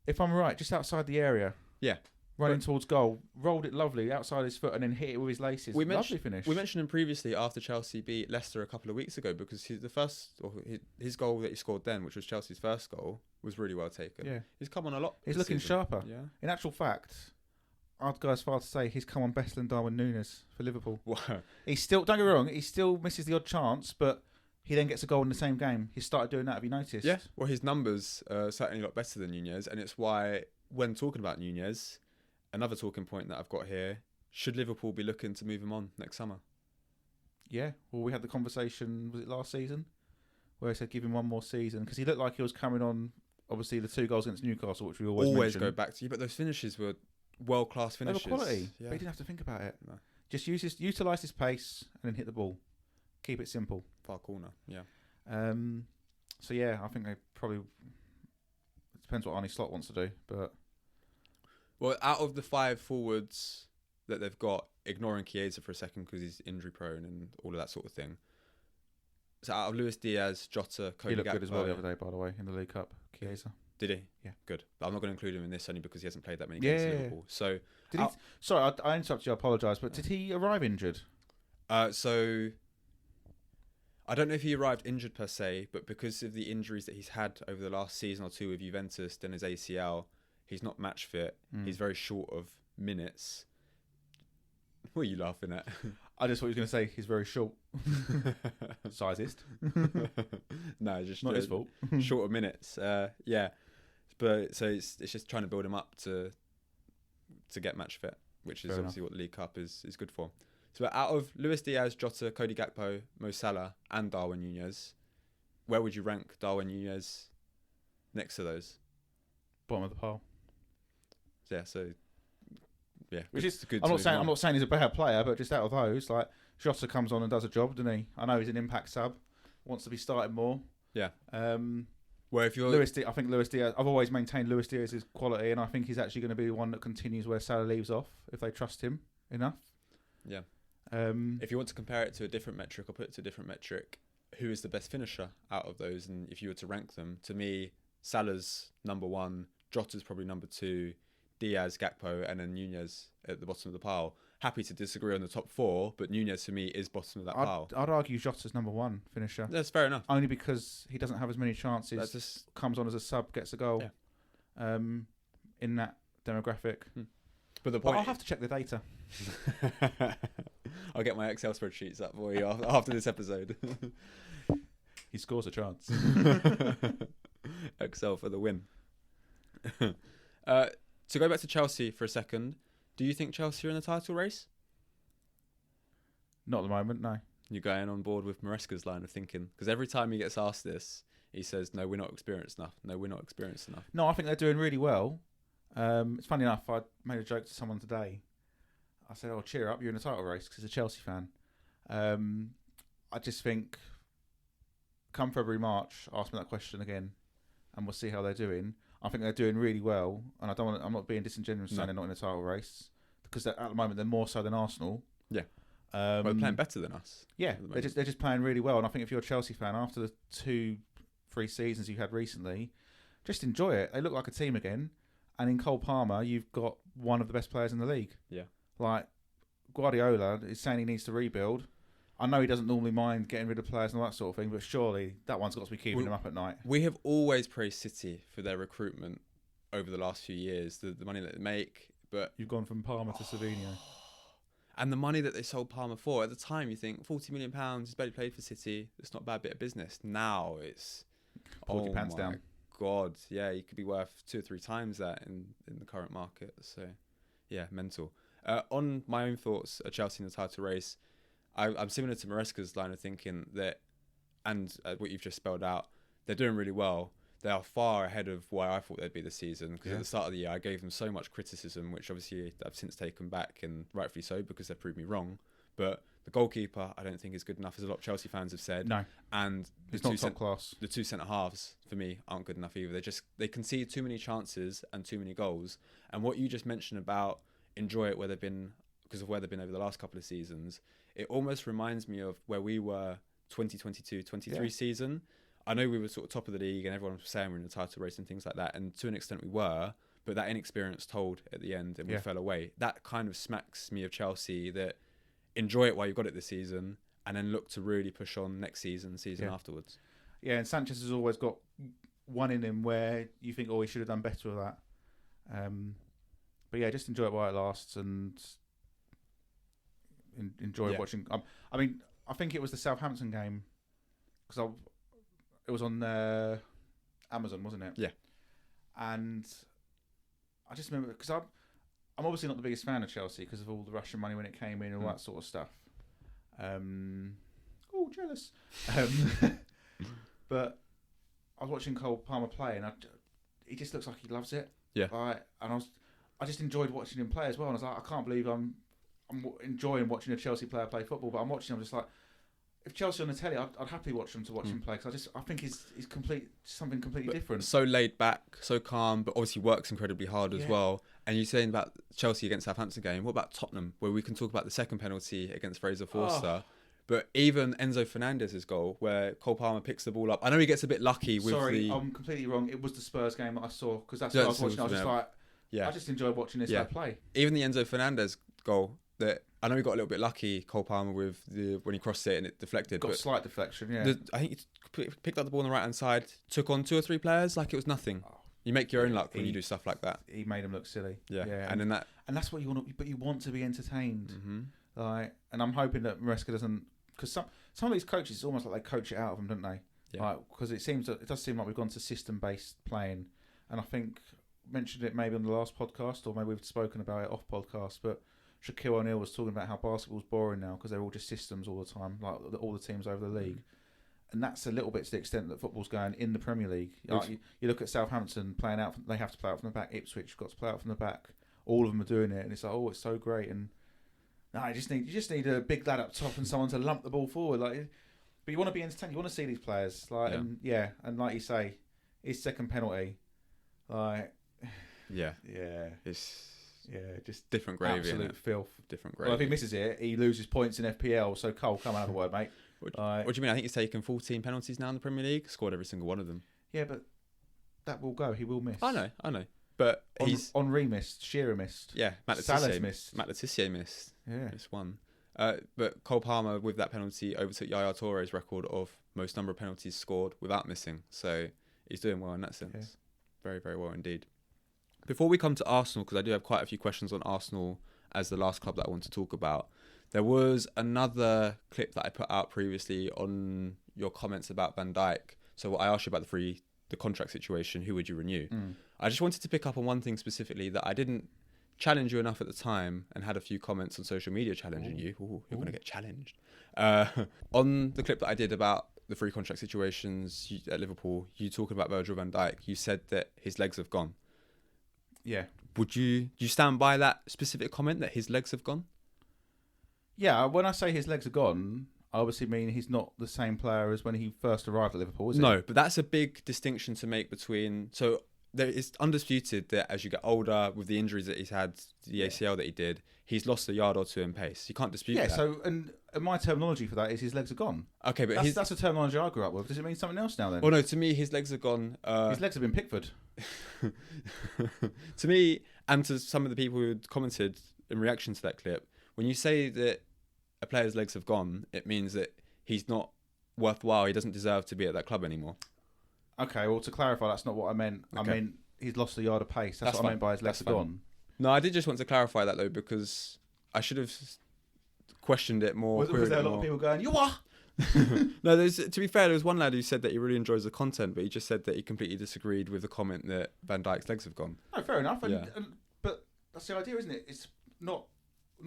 if I'm right, just outside the area. Yeah, running towards goal, rolled it lovely outside his foot, and then hit it with his laces. Lovely finish. We mentioned him previously after Chelsea beat Leicester a couple of weeks ago because his goal that he scored then, which was Chelsea's first goal, was really well taken. Yeah, he's come on a lot. He's looking sharper. Yeah. In actual fact, I'd go as far to say he's come on better than Darwin Nunez for Liverpool. Wow. He's still, don't get me wrong, he still misses the odd chance, but he then gets a goal in the same game. He started doing that, have you noticed? Yeah, well, his numbers are certainly a lot better than Nunez, and it's why, when talking about Nunez, another talking point that I've got here, should Liverpool be looking to move him on next summer? Yeah, well, we had the conversation, was it last season? Where he said give him one more season, because he looked like he was coming on, obviously, the 2 goals against Newcastle, which we always mention. Go back to you, but those finishes were world-class finishes. They were quality, yeah. But he didn't have to think about it. No. Just utilise his pace and then hit the ball. Keep it simple. Far corner, yeah. So yeah, I think they probably. It depends what Arne Slot wants to do, but. Well, out of the 5 forwards that they've got, ignoring Chiesa for a second because he's injury prone and all of that sort of thing. So out of Luis Diaz, Jota, Cody he looked Gakpo, good as well the other day, by the way, in the League Cup. Chiesa. Did he? Yeah. Good. But I'm not going to include him in this only because he hasn't played that many games for Liverpool. So, did he? Sorry, I interrupted you. I apologise, but did he arrive injured? So I don't know if he arrived injured per se, but because of the injuries that he's had over the last season or 2 with Juventus, then his ACL, he's not match fit. He's very short of minutes. What are you laughing at? I just thought he was going to say he's very short. Sizest. No, just not his fault. Short of minutes. Yeah. But so it's just trying to build him up to get match fit. which is obviously what the League Cup is good for. So out of Luis Diaz, Jota, Cody Gakpo, Mo Salah and Darwin Nunez, where would you rank Darwin Nunez next to those? Bottom of the pile. Yeah, so yeah, which is good. I'm not saying he's a bad player, but just out of those, like Jota comes on and does a job, doesn't he? I know he's an impact sub, wants to be starting more. Yeah. Where if you're I think Luis Diaz. I've always maintained Luis Diaz's quality, and I think he's actually going to be the one that continues where Salah leaves off if they trust him enough. Yeah. If you want to compare it to a different metric or put it to a different metric, who is the best finisher out of those? And if you were to rank them, to me, Salah's number 1, Jota's probably number 2, Diaz, Gakpo, and then Nunez at the bottom of the pile. Happy to disagree on the top 4, but Nunez for me is bottom of that pile. I'd argue Jota's number 1 finisher. That's fair enough. Only because he doesn't have as many chances. Comes on as a sub, gets a goal. Yeah. In that demographic. But I'll have to check the data. I'll get my Excel spreadsheets up for you after this episode. He scores a chance. Excel for the win. To go back to Chelsea for a second, do you think Chelsea are in the title race? Not at the moment, no. You're going on board with Maresca's line of thinking? Because every time he gets asked this, he says, no, we're not experienced enough. No, we're not experienced enough. No, I think they're doing really well. It's funny enough, I made a joke to someone today. I said, oh, cheer up, you're in the title race, because he's a Chelsea fan. I just think, come February, March, ask me that question again, and we'll see how they're doing. I think they're doing really well, and I'm not being disingenuous saying they're not in the title race, because at the moment they're more so than Arsenal. Yeah. Well, they're playing better than us. Yeah, they're just playing really well, and I think if you're a Chelsea fan, after the 2-3 seasons you had recently, just enjoy it. They look like a team again, and in Cole Palmer, you've got one of the best players in the league. Yeah. Like, Guardiola is saying he needs to rebuild. I know he doesn't normally mind getting rid of players and all that sort of thing, but surely that one's got to be keeping him up at night. We have always praised City for their recruitment over the last few years, the money that they make. But you've gone from Palmer to Savinho. And the money that they sold Palmer for, at the time you think £40 million, he's barely played for City, it's not a bad bit of business. Now it's, pull your pants down. God, yeah, he could be worth 2 or 3 times that in the current market. So, yeah, mental. On my own thoughts, Chelsea in the title race, I'm similar to Maresca's line of thinking that, and what you've just spelled out, they're doing really well. They are far ahead of where I thought they'd be this season, because at the start of the year I gave them so much criticism, which obviously I've since taken back, and rightfully so, because they've proved me wrong. But the goalkeeper I don't think is good enough, as a lot of Chelsea fans have said. No, and it's not top class. The 2 centre halves for me aren't good enough either. They concede too many chances and too many goals. And what you just mentioned about enjoy it where they've been, because of where they've been over the last couple of seasons, it almost reminds me of where we were 2022-23 season. I know we were sort of top of the league and everyone was saying we're in the title race and things like that, and to an extent we were, but that inexperience told at the end and we fell away. That kind of smacks me of Chelsea, that enjoy it while you've got it this season and then look to really push on next season afterwards. Yeah, and Sanchez has always got one in him where you think, oh, he should have done better with that. But yeah, just enjoy it while it lasts and enjoy watching. I mean, I think it was the Southampton game, because it was on Amazon, wasn't it? Yeah. And I just remember, because I'm obviously not the biggest fan of Chelsea because of all the Russian money when it came in and all that sort of stuff. Oh, jealous. But I was watching Cole Palmer play, and he just looks like he loves it. Yeah. And I just enjoyed watching him play as well. And I was like, I can't believe I'm enjoying watching a Chelsea player play football. But I'm watching him just like, if Chelsea on the telly, I'd happily watch him play, because I think he's something completely different. So laid back, so calm, but obviously works incredibly hard as well. And you're saying about Chelsea against Southampton game. What about Tottenham, where we can talk about the second penalty against Fraser Forster? But even Enzo Fernandez's goal, where Cole Palmer picks the ball up. I know he gets a bit lucky with I'm completely wrong. It was the Spurs game that I saw, because that's what I was watching. I was just like, I just enjoyed watching this guy play. Even the Enzo Fernandez goal, that I know he got a little bit lucky, Cole Palmer, with when he crossed it and it deflected. Got a slight deflection, I think he picked up the ball on the right-hand side, took on 2 or 3 players like it was nothing. You make your own luck when you do stuff like that. He made him look silly. Yeah. And that's what you want. But you want to be entertained. Mm-hmm. And I'm hoping that Maresca doesn't, because some of these coaches, it's almost like they coach it out of them, don't they? Yeah. Because it does seem like we've gone to system-based playing, and I think mentioned it maybe on the last podcast, or maybe we've spoken about it off podcast, but Shaquille O'Neal was talking about how basketball's boring now because they're all just systems all the time, like all the teams over the league. And that's a little bit to the extent that football's going in the Premier League. Like you look at Southampton playing out; they have to play out from the back. Ipswich got to play out from the back. All of them are doing it, and it's like, oh, it's so great. And no, you just need a big lad up top and someone to lump the ball forward. Like, but you want to be entertained. You want to see these players. Like, and like you say, his second penalty, like, it's just different gravy. Absolute filth. Different gravy. Well, if he misses it, he loses points in FPL. So Cole, come and have a word, mate. What do you mean? I think he's taken 14 penalties now in the Premier League. Scored every single one of them. Yeah, but that will go. He will miss. I know. But Henry missed. Shearer missed. Yeah, Matt Salah's missed. Matt Letizia missed. Yeah, missed one. But Cole Palmer with that penalty overtook Yaya Touré's record of most number of penalties scored without missing. So he's doing well in that sense. Yeah. Very, very well indeed. Before we come to Arsenal, because I do have quite a few questions on Arsenal as the last club that I want to talk about. There was another clip that I put out previously on your comments about Van Dijk. So I asked you about the contract situation. Who would you renew? I just wanted to pick up on one thing specifically that I didn't challenge you enough at the time and had a few comments on social media challenging you. Ooh, you're going to get challenged. On the clip that I did about the free contract situations at Liverpool, you talking about Virgil van Dijk, you said that his legs have gone. Yeah. Do you stand by that specific comment that his legs have gone? Yeah, when I say his legs are gone, I obviously mean he's not the same player as when he first arrived at Liverpool, is he? No, but that's a big distinction to make between... So there is undisputed that as you get older, with the injuries that he's had, the ACL that he did, he's lost a yard or two in pace. You can't dispute that. Yeah, so and my terminology for that is his legs are gone. Okay, but that's the terminology I grew up with. Does it mean something else now then? Well, no, to me, his legs are gone. His legs have been Pickford. To me, and to some of the people who had commented in reaction to that clip, when you say that a player's legs have gone, it means that he's not worthwhile. He doesn't deserve to be at that club anymore. Okay, well, to clarify, that's not what I meant. Okay. I meant he's lost a yard of pace. That's what fine. I meant by his legs are gone. No, I did just want to clarify that, though, because I should have questioned it more. Was there a lot of people going, you what? No, to be fair, there was one lad who said that he really enjoys the content, but he just said that he completely disagreed with the comment that Van Dijk's legs have gone. No, fair enough. But that's the idea, isn't it? It's not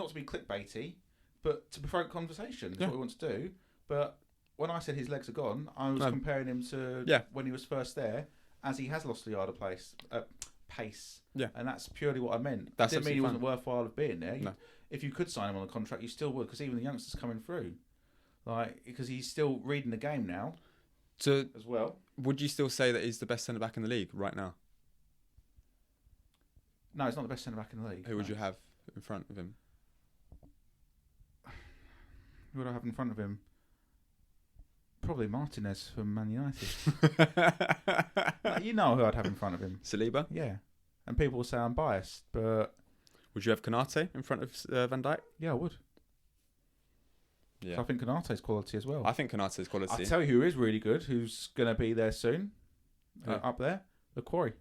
to be clickbaity, but to provoke conversation. That's what we want to do. But when I said his legs are gone, I was comparing him to when he was first there, as he has lost a yard of pace. Yeah. And that's purely what I meant. That didn't mean he wasn't worthwhile of being there. No. If you could sign him on a contract, you still would, because even the youngsters coming through, because he's still reading the game now. As well. Would you still say that he's the best centre back in the league right now? No, he's not the best centre back in the league. Who would you have in front of him? Who would I have in front of him? Probably Martinez from Man United. You know who I'd have in front of him. Saliba? Yeah. And people will say I'm biased, but... Would you have Konate in front of Van Dijk? Yeah, I would. Yeah. So I think Konate's quality as well. I think Konate's quality. I'll tell you who is really good, who's going to be there soon, up there, the Quarry.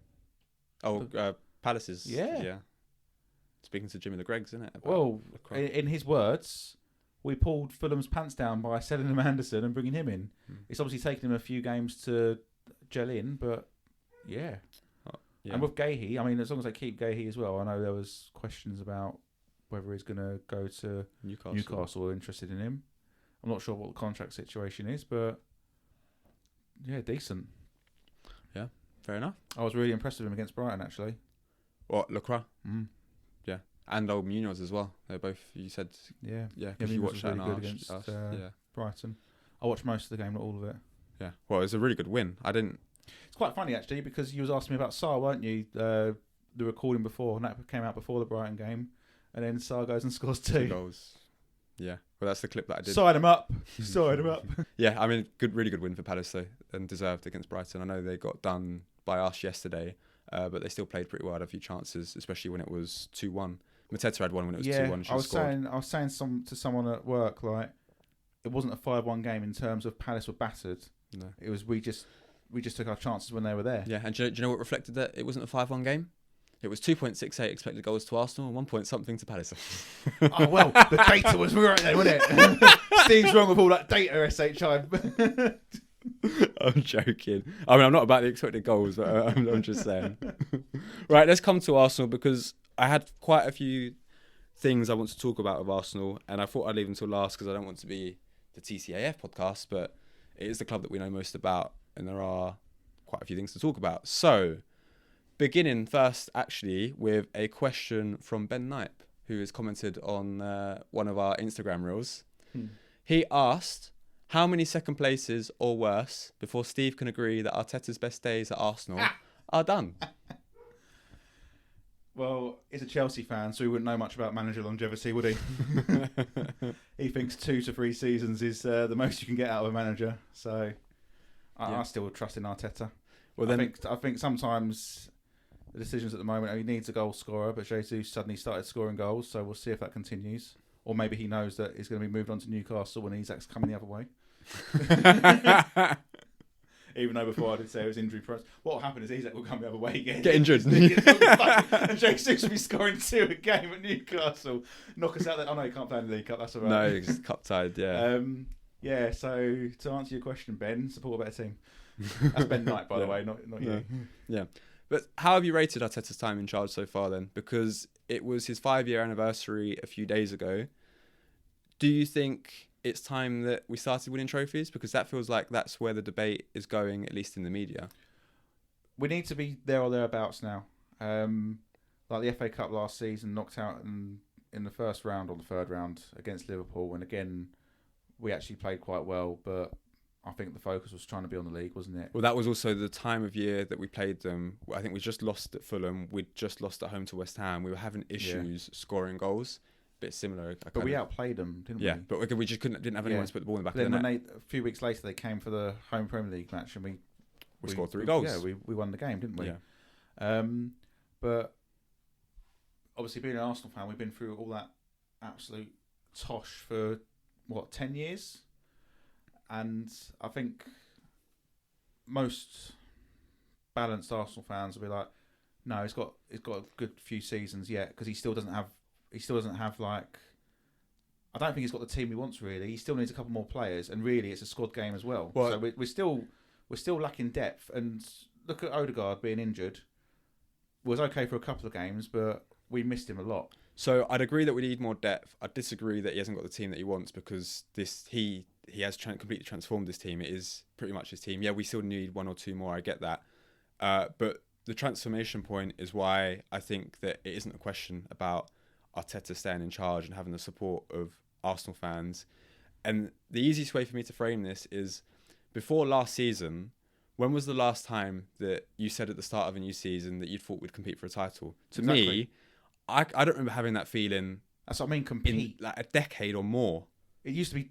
Oh, Palace's. Yeah. Speaking to Jimmy the Greggs, isn't it? Well, in his words... We pulled Fulham's pants down by selling him Anderson and bringing him in. It's obviously taken him a few games to gel in, but yeah. And with Gahey, I mean, as long as they keep Gahey as well, I know there was questions about whether he's going to go to Newcastle interested in him. I'm not sure what the contract situation is, but yeah, decent. Yeah, fair enough. I was really impressed with him against Brighton, actually. What, Lacroix? Yeah. And old Munoz as well. They're both, you said... Yeah, because you watched that really good against Brighton. I watched most of the game, not all of it. Yeah, well, it was a really good win. It's quite funny, actually, because you was asking me about Sarr, weren't you? The recording before, and that came out before the Brighton game. And then Sarr goes and scores 2 goals. Yeah, well, that's the clip that I did. Side him up. Side him up. Yeah, I mean, really good win for Palace, though, and deserved against Brighton. I know they got done by us yesterday, but they still played pretty well, had a few chances, especially when it was 2-1. Mateta had one when it was 2-1. I was saying to someone at work, like, it wasn't a 5-1 game in terms of Palace were battered. No, it was we just took our chances when they were there. Yeah, and do you know what reflected that it wasn't a 5-1 game? It was 2.68 expected goals to Arsenal and 1 point something to Palace. Oh well, the data was right there, wasn't it? Steve's wrong with all that data, SHI. I'm joking. I mean, I'm not about the expected goals, but I'm just saying. Right, let's come to Arsenal, because I had quite a few things I want to talk about with Arsenal, and I thought I'd leave until last because I don't want to be the TCAF podcast, but it is the club that we know most about, and there are quite a few things to talk about. So, beginning first, actually, with a question from Ben Knipe, who has commented on one of our Instagram reels. He asked, how many second places or worse before Steve can agree that Arteta's best days at Arsenal are done? Well, he's a Chelsea fan, so he wouldn't know much about manager longevity, would he? He thinks 2 to 3 seasons is the most you can get out of a manager. So I still would trust in Arteta. Well, then I think sometimes the decisions at the moment, he needs a goal scorer, but Jesus suddenly started scoring goals, so we'll see if that continues. Or maybe he knows that he's going to be moved on to Newcastle when Isak's coming the other way. Even though before I did say it was injury prone. What will happen is Isak will come the other way again. Get injured. And Jesus will be scoring 2 a game at Newcastle. Knock us out there. Oh no, he can't play in the League Cup. That's all right. No, he's cup tied, yeah. Yeah, so to answer your question, Ben, support a better team. That's Ben Knight, by the way, not you. Yeah. But how have you rated Arteta's time in charge so far then? Because it was his 5-year anniversary a few days ago. Do you think it's time that we started winning trophies? Because that feels like that's where the debate is going, at least in the media. We need to be there or thereabouts now. Like the FA Cup last season, knocked out in the first round or the third round against Liverpool. And again, we actually played quite well, but I think the focus was trying to be on the league, wasn't it? Well, that was also the time of year that we played them. I think we just lost at Fulham. We'd just lost at home to West Ham. We were having issues scoring goals. Bit similar. But we outplayed them, didn't we? Yeah, but we just didn't have anyone to put the ball in the back of the net. A few weeks later, they came for the home Premier League match, and we scored 3 goals. Yeah, we won the game, didn't we? Yeah. But obviously, being an Arsenal fan, we've been through all that absolute tosh for 10 years, and I think most balanced Arsenal fans will be like, no, he's got a good few seasons yet because he still doesn't have like. I don't think he's got the team he wants really. He still needs a couple more players, and really, it's a squad game as well. So we're still lacking depth. And look at Odegaard being injured. Was okay for a couple of games, but we missed him a lot. So I'd agree that we need more depth. I'd disagree that he hasn't got the team that he wants because he has completely transformed this team. It is pretty much his team. Yeah, we still need 1 or 2 more. I get that, but the transformation point is why I think that it isn't a question about Arteta staying in charge and having the support of Arsenal fans. And the easiest way for me to frame this is before last season, when was the last time that you said at the start of a new season that you thought we'd compete for a title? To me, I don't remember having that feeling. That's what I mean, compete. In like a decade or more. It used to be,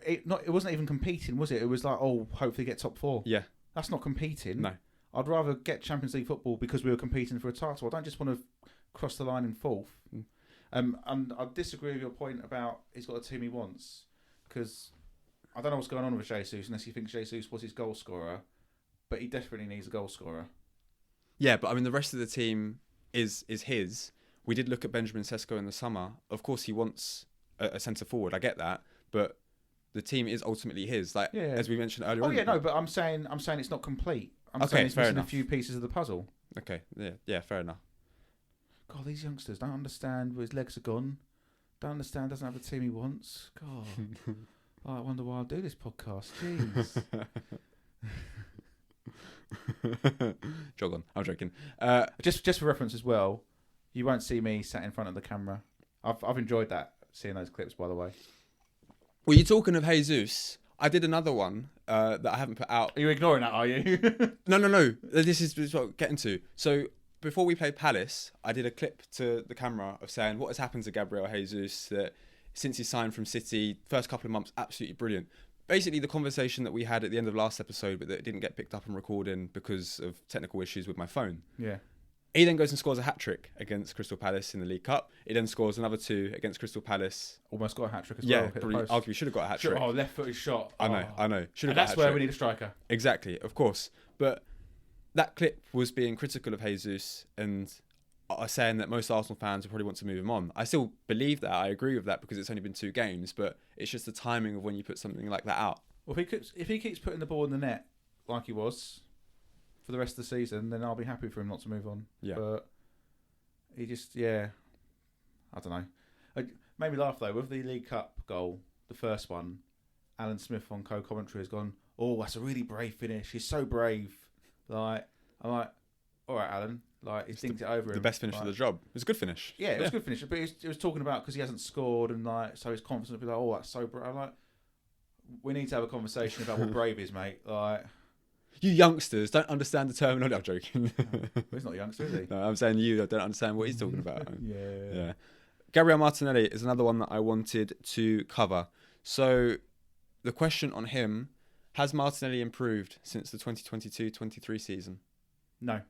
it wasn't even competing, was it? It was like, hopefully get top 4. Yeah. That's not competing. No. I'd rather get Champions League football because we were competing for a title. I don't just want to cross the line in 4th. And I disagree with your point about he's got the team he wants, because I don't know what's going on with Jesus unless he thinks Jesus was his goal scorer, but he definitely needs a goal scorer. Yeah, but I mean the rest of the team is his. We did look at Benjamin Sesko in the summer. Of course, he wants a centre forward. I get that, but the team is ultimately his. As we mentioned earlier. Oh yeah, no, but I'm saying it's not complete. I'm saying it's missing a few pieces of the puzzle. Okay, yeah, fair enough. God, these youngsters don't understand where his legs are gone. Don't understand, doesn't have the team he wants. God. I wonder why I do this podcast. Jeez. Jog on. I'm joking. Just for reference as well, you won't see me sat in front of the camera. I've enjoyed that, seeing those clips, by the way. Well, you're talking of Jesus. I did another one that I haven't put out. Are you ignoring that, are you? No. This is what I'm getting to. So before we played Palace, I did a clip to the camera of saying what has happened to Gabriel Jesus that since he signed from City, first couple of months, absolutely brilliant. Basically, the conversation that we had at the end of last episode, but that didn't get picked up and recording because of technical issues with my phone. Yeah. He then goes and scores a hat-trick against Crystal Palace in the League Cup. He then scores another 2 against Crystal Palace. Almost got a hat-trick as well. Yeah, arguably should have got a hat-trick. Left-footed shot. I know. Should have got a that's hat-trick. where we need a striker. Exactly, of course. But that clip was being critical of Jesus and are saying that most Arsenal fans would probably want to move him on. I still believe that. I agree with that because it's only been 2 games, but it's just the timing of when you put something like that out. Well, if he keeps putting the ball in the net like he was for the rest of the season, then I'll be happy for him not to move on. Yeah. But he just, I don't know. Made me laugh though with the League Cup goal, the first one. Alan Smith on co-commentary has gone, "Oh, that's a really brave finish. He's so brave." Like, I'm like, "All right, Alan." Like, he thinks it over. The best finish of the job. It was a good finish. Yeah, it was a good finish. But he was talking about because he hasn't scored and like, so his confidence would be like, "Oh, that's so brave." I'm like, we need to have a conversation about what brave is, mate. Like, you youngsters don't understand the terminology. I'm joking. Well, he's not a youngster, is he? No, I'm saying you don't understand what he's talking about. Yeah. Gabriel Martinelli is another one that I wanted to cover. So the question on him, has Martinelli improved since the 2022-23 season? No.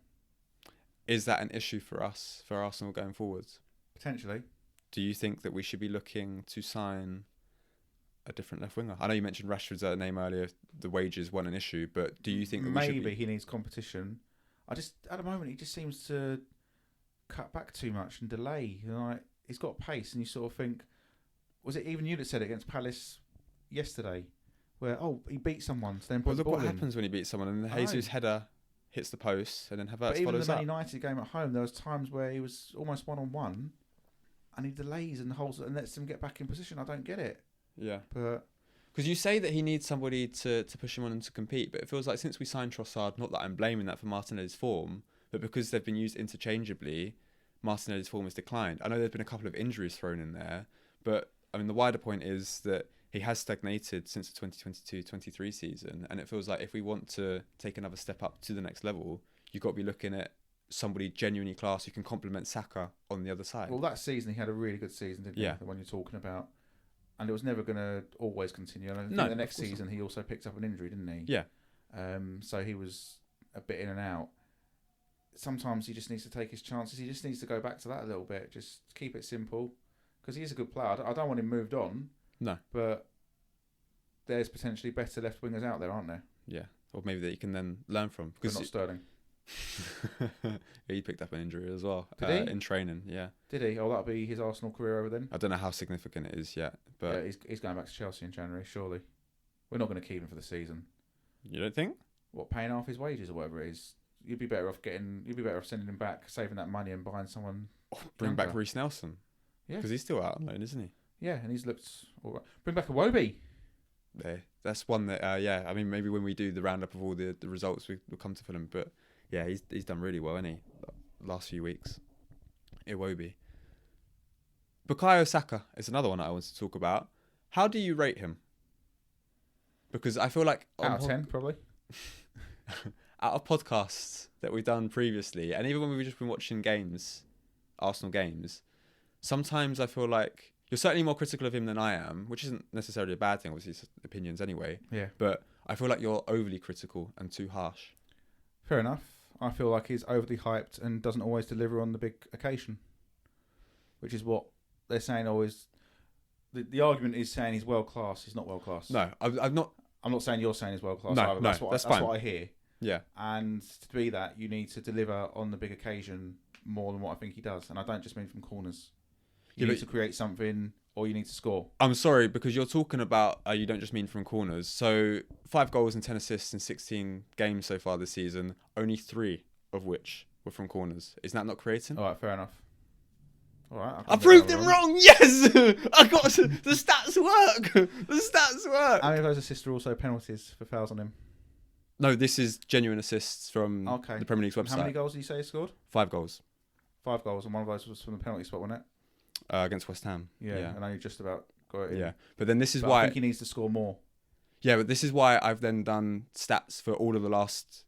Is that an issue for us, for Arsenal going forwards? Potentially. Do you think that we should be looking to sign a different left winger? I know you mentioned Rashford's name earlier. The wages weren't an issue, but do you think that maybe he needs competition? At the moment, he just seems to cut back too much and delay. Like, he's got pace, and you sort of think, was it even you that said it against Palace yesterday, where he beat someone, so then put the ball what in? happens when he beats someone, and the Jesus header hits the post, and then Havertz but even follows the Man up. United game at home, there was times where he was almost 1-on-1, and he delays and holds and lets them get back in position. I don't get it. Yeah, but because you say that he needs somebody to push him on and to compete, but it feels like since we signed Trossard, not that I'm blaming that for Martinelli's form, but because they've been used interchangeably, Martinelli's form has declined. I know there's been a couple of injuries thrown in there, but I mean the wider point is that he has stagnated since the 2022-23 season, and it feels like if we want to take another step up to the next level, you've got to be looking at somebody genuinely class who can complement Saka on the other side. Well, that season he had a really good season, didn't he? Yeah. The one you're talking about. And it was never going to always continue. And I think No, the next of course season he also picked up an injury, didn't he? Yeah. So he was a bit in and out. Sometimes he just needs to take his chances. He just needs to go back to that a little bit. Just keep it simple. Because he is a good player. I don't want him moved on. No. But there's potentially better left wingers out there, aren't there? Yeah. Or maybe that you can then learn from. Because not Sterling. Yeah, he picked up an injury as well. Did he? In training, yeah. Did he? Oh, that'll be his Arsenal career over then? I don't know how significant it is yet, but yeah, he's going back to Chelsea in January, surely. We're not going to keep him for the season. You don't think? What, paying half his wages or whatever it is? You'd be better off sending him back, saving that money and buying someone. Bring younger. back Reece Nelson. Yeah. Because he's still out on loan, isn't he? Yeah, and he's looked all right. Bring back a Iwobi. There. That's one that, yeah, I mean, maybe when we do the roundup of all the results, we'll come to Fulham, but yeah, he's done really well, hasn't he? Last few weeks. Iwobi. Bukayo Saka is another one that I want to talk about. How do you rate him? Because I feel like... Out of 10, probably. Out of podcasts that we've done previously, and even when we've just been watching games, Arsenal games, sometimes I feel like you're certainly more critical of him than I am, which isn't necessarily a bad thing, obviously it's opinions anyway. Yeah. But I feel like you're overly critical and too harsh. Fair enough. I feel like he's overly hyped and doesn't always deliver on the big occasion, which is what they're saying always. The argument is saying he's world class. He's not world class. No, I'm not. I'm not saying you're saying he's world class. No, either. no, That's fine. what I hear. Yeah. And to be that, you need to deliver on the big occasion more than what I think he does. And I don't just mean from corners. You need to create something, or you need to score. I'm sorry, because you're talking about you don't just mean from corners. So 5 goals and 10 assists in 16 games so far this season, only 3 of which were from corners. Isn't that not creating? All right, fair enough. All right, I proved him wrong. Yes, I got the stats work. The stats work. How many of those assists are also penalties for fouls on him? No, this is genuine assists from the Premier League's website. How many goals did you say he scored? 5 goals. 5 goals, and one of those was from the penalty spot, wasn't it? Against West Ham. Yeah, and only just about got it in. Yeah, but then this is why I think he needs to score more. Yeah, but this is why I've then done stats for all of the last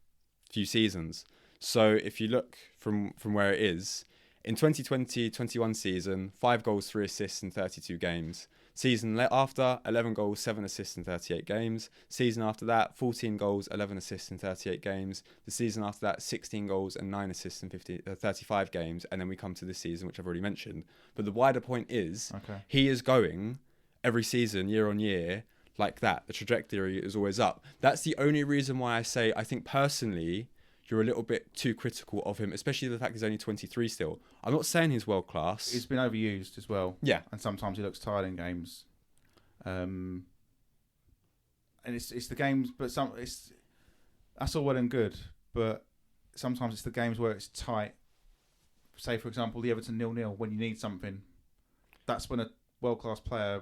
few seasons. So if you look from where it is, in 2020-21 season, 5 goals, 3 assists in 32 games. Season after, 11 goals, 7 assists in 38 games. Season after that, 14 goals, 11 assists in 38 games. The season after that, 16 goals and 9 assists in 35 games. And then we come to this season, which I've already mentioned. But the wider point is, he is going every season, year on year, like that. The trajectory is always up. That's the only reason why I say, I think personally, you're a little bit too critical of him, especially the fact he's only 23 still. I'm not saying he's world class. He's been overused as well. Yeah. And sometimes he looks tired in games. And it's the games, but that's all well and good. But sometimes it's the games where it's tight. Say, for example, the Everton 0-0 when you need something. that's when a world-class player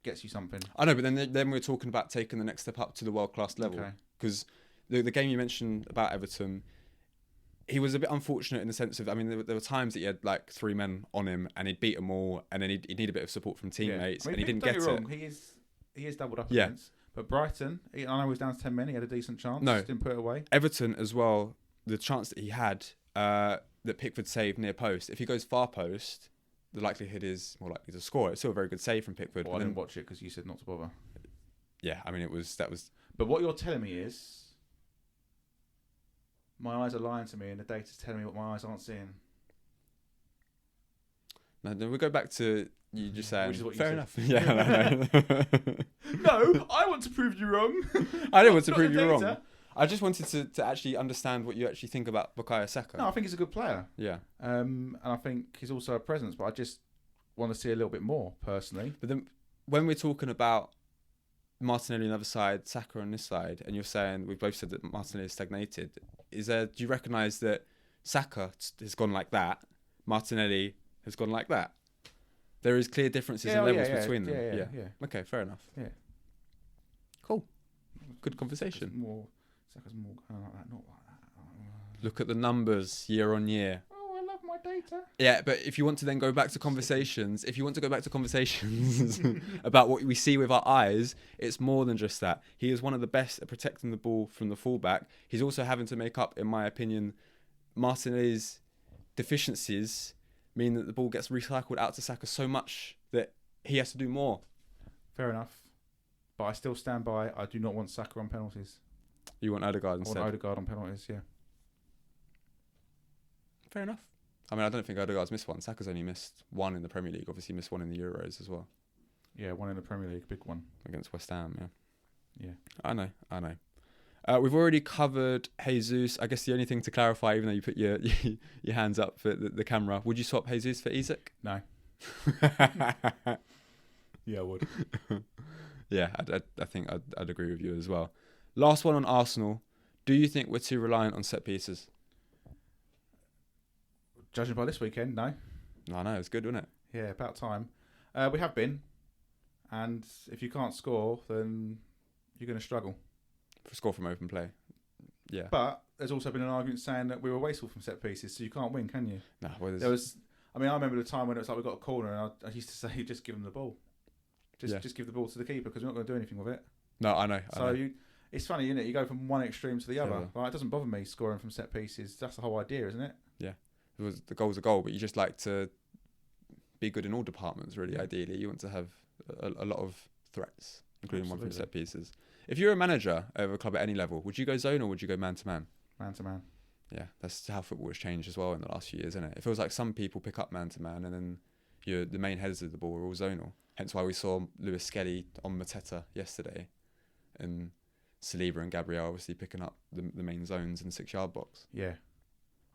gets you something. I know, but then we're talking about taking the next step up to the world-class level. Because the game you mentioned about Everton, he was a bit unfortunate in the sense of, I mean, there were times that he had like 3 men on him and he'd beat them all, and then he'd need a bit of support from teammates, and he didn't get it. He is doubled up against. But Brighton, I know he was down to 10 men. He had a decent chance. No. Didn't put it away. Everton as well, the chance that he had that Pickford saved near post, if he goes far post, the likelihood is more likely to score. It's still a very good save from Pickford. Well, I didn't watch it because you said not to bother. Yeah, I mean, that was... But what you're telling me is my eyes are lying to me and the data's telling me what my eyes aren't seeing. No, then we go back to you just saying... Which is what you fair said. enough. Yeah, No, I want to prove you wrong. I didn't want to prove you wrong. I just wanted to actually understand what you actually think about Bukayo Saka. No, I think he's a good player. Yeah. And I think he's also a presence, but I just want to see a little bit more, personally. But then when we're talking about Martinelli on the other side, Saka on this side, and you're saying, we've both said that Martinelli is stagnated, do you recognise that Saka has gone like that, Martinelli has gone like that? There is clear differences in levels between them. Yeah. Okay, fair enough. Yeah. Cool. Good conversation. Saka's more kind of like that, not like that. Look at the numbers year on year. Oh, I love my data. Yeah, but if you want to then go back to conversations, about what we see with our eyes, it's more than just that. He is one of the best at protecting the ball from the fullback. He's also having to make up, in my opinion, Martinelli's deficiencies mean that the ball gets recycled out to Saka so much that he has to do more. Fair enough. But I still stand by, I do not want Saka on penalties. You want Odegaard instead? I want Odegaard on penalties, yeah. Fair enough. I mean, I don't think Odegaard's missed one. Saka's only missed one in the Premier League. Obviously missed one in the Euros as well. Yeah, one in the Premier League, big one. Against West Ham, yeah. Yeah. I know. We've already covered Jesus. I guess the only thing to clarify, even though you put your hands up for the camera, would you swap Jesus for Isak? No. Yeah, I would. Yeah, I think I'd agree with you as well. Last one on Arsenal. Do you think we're too reliant on set pieces? Judging by this weekend, no. I know, it's good, wasn't it? Yeah, about time. We have been. And if you can't score, then you're going to struggle. For score from open play. Yeah. But there's also been an argument saying that we were wasteful from set pieces, so you can't win, can you? No, well, I remember the time when it was like we got a corner and I used to say, just give them the ball. Just give the ball to the keeper because we're not going to do anything with it. No, I know. It's funny, isn't it? You go from one extreme to the other. Like, it doesn't bother me scoring from set pieces. That's the whole idea, isn't it? Yeah. The goal's a goal, but you just like to be good in all departments, really, ideally. You want to have a lot of threats, including one from set pieces. If you're a manager of a club at any level, would you go zone or would you go man-to-man? Man-to-man. Yeah, that's how football has changed as well in the last few years, isn't it? It feels like some people pick up man-to-man and then the main headers of the ball are all zonal. Hence why we saw Lewis Skelly on Mateta yesterday and Saliba and Gabriel obviously picking up the main zones in the 6-yard box. Yeah.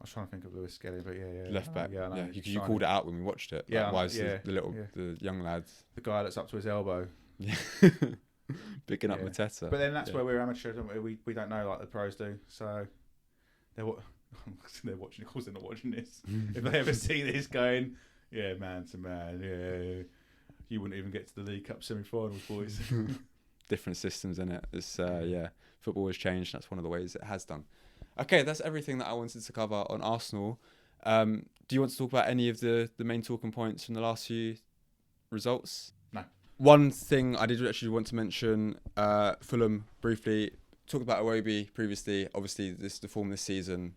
I was trying to think of Lewis Skelly, but yeah. Left back. Yeah, you called it out when we watched it. Yeah. Like, why is the young lad... The guy that's up to his elbow. Yeah. Picking up Mateta. But then that's where we're amateurs, don't we? We don't know like the pros do. So they're watching. Of course they're not watching this. If they ever see this going, yeah, man to man, yeah. You wouldn't even get to the League Cup semi-finals, boys. Different systems in it. It's football has changed. That's one of the ways it has done. Okay, that's everything that I wanted to cover on Arsenal. Do you want to talk about any of the main talking points from the last few results? No. One thing I did actually want to mention, Fulham briefly. Talked about Iwobi previously. Obviously, the form this season,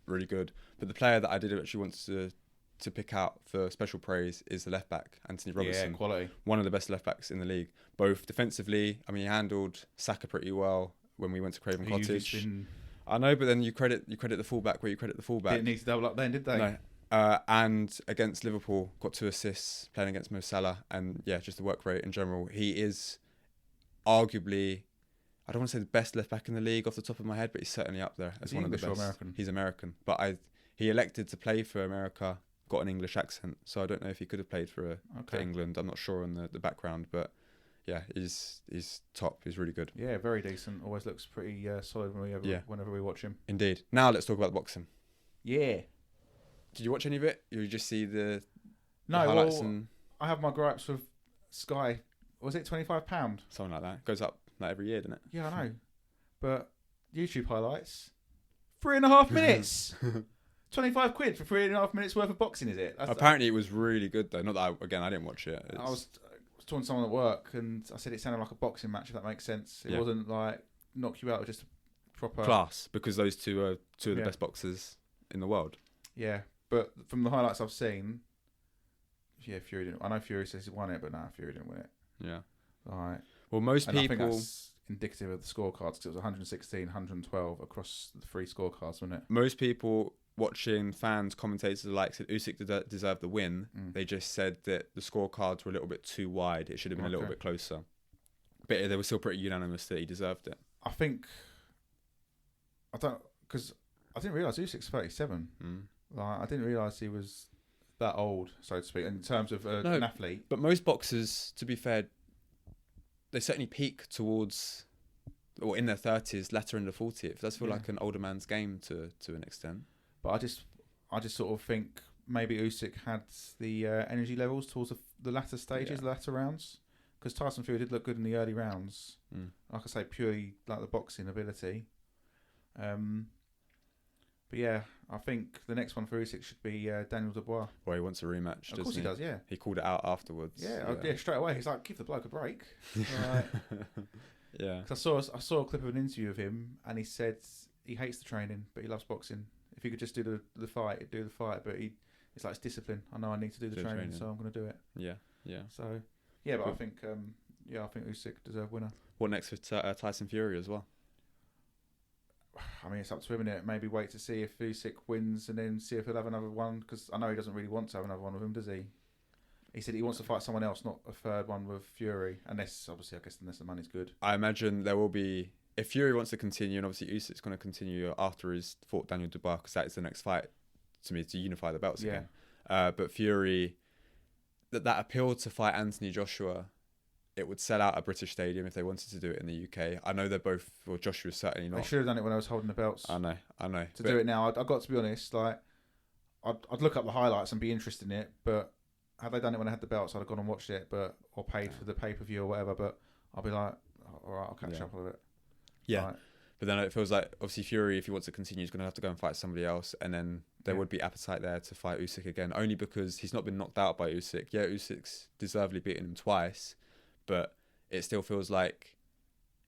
really good. But the player that I did actually want to pick out for special praise is the left back, Anthony Robertson. Yeah, quality. One of the best left backs in the league. Both defensively, I mean, he handled Saka pretty well when we went to Craven Cottage. I know, but then you credit the fullback where you credit the fullback. Didn't need to double up then, did they? No. And against Liverpool, got 2 assists playing against Mo Salah, and just the work rate in general. He is arguably, I don't want to say the best left back in the league off the top of my head, but he's certainly up there as one of the best. American? He's American, but he elected to play for America, got an English accent, so I don't know if he could have played for England. I'm not sure on the background, but yeah, he's top. He's really good. Yeah, very decent. Always looks pretty solid whenever we watch him. Indeed. Now let's talk about the boxing. Yeah. Did you watch any of it? Or you just see the No, highlights? well, I have my gripes with Sky. Was it £25? Something like that. Goes up like every year, doesn't it? Yeah, I know. But YouTube highlights, 3.5 minutes. 25 quid for 3.5 minutes worth of boxing, is it? Apparently it was really good though. Not that I didn't watch it. I was talking to someone at work and I said it sounded like a boxing match, if that makes sense. It wasn't like knock you out, it was just a proper class, because those two are two of the best boxers in the world. Yeah, but from the highlights I've seen, Fury didn't. I know Fury says he won it, but Fury didn't win it. Yeah. Right. Well, most people. I think that's indicative of the scorecards because it was 116, 112 across the 3 scorecards, wasn't it? Most people watching, fans, commentators alike, said Usyk deserved the win. They just said that the scorecards were a little bit too wide. It should have been a little bit closer. But they were still pretty unanimous that he deserved it. I think. Because I didn't realise Usyk's 37. Like, I didn't realise he was that old, so to speak, in terms of an athlete. But most boxers, to be fair, they certainly peak towards, or in their 30s, latter in the 40s. It does feel like an older man's game to an extent. But I just sort of think maybe Usyk had the energy levels towards the latter stages, the latter rounds. Because Tyson Fury did look good in the early rounds. Like I say, purely like the boxing ability. But yeah, I think the next one for Usyk should be Daniel Dubois. Well, he wants a rematch, doesn't he? Of course he does, yeah. He called it out afterwards. Yeah, straight away. He's like, give the bloke a break. Yeah. Cause I saw a clip of an interview of him, and he said he hates the training, but he loves boxing. If he could just do the fight, he'd do the fight. But it's like, it's discipline. I know I need to do the training, so I'm going to do it. Yeah. So, yeah, but cool. I think Usyk deserved winner. What next with Tyson Fury as well? I mean, it's up to him, innit? Maybe wait to see if Usyk wins and then see if he'll have another one. Because I know he doesn't really want to have another one with him, does he? He said he wants to fight someone else, not a third one with Fury. Unless the money's good. I imagine there will be... If Fury wants to continue, and obviously Usyk's going to continue after he's fought Daniel Dubois, because that is the next fight to me to unify the belts again. But Fury, that appeal to fight Anthony Joshua, it would sell out a British stadium if they wanted to do it in the UK. I know they're both... Well, Joshua's certainly not. They should have done it when I was holding the belts. I know. To do it now, I've got to be honest, like, I'd look up the highlights and be interested in it, but had they done it when I had the belts, I'd have gone and watched it, or paid for the pay-per-view or whatever, but I'll be like, all right, I'll catch up with it. Yeah. Right. But then it feels like, obviously, Fury, if he wants to continue, he's going to have to go and fight somebody else. And then there would be appetite there to fight Usyk again, only because he's not been knocked out by Usyk. Yeah, Usyk's deservedly beaten him twice, but it still feels like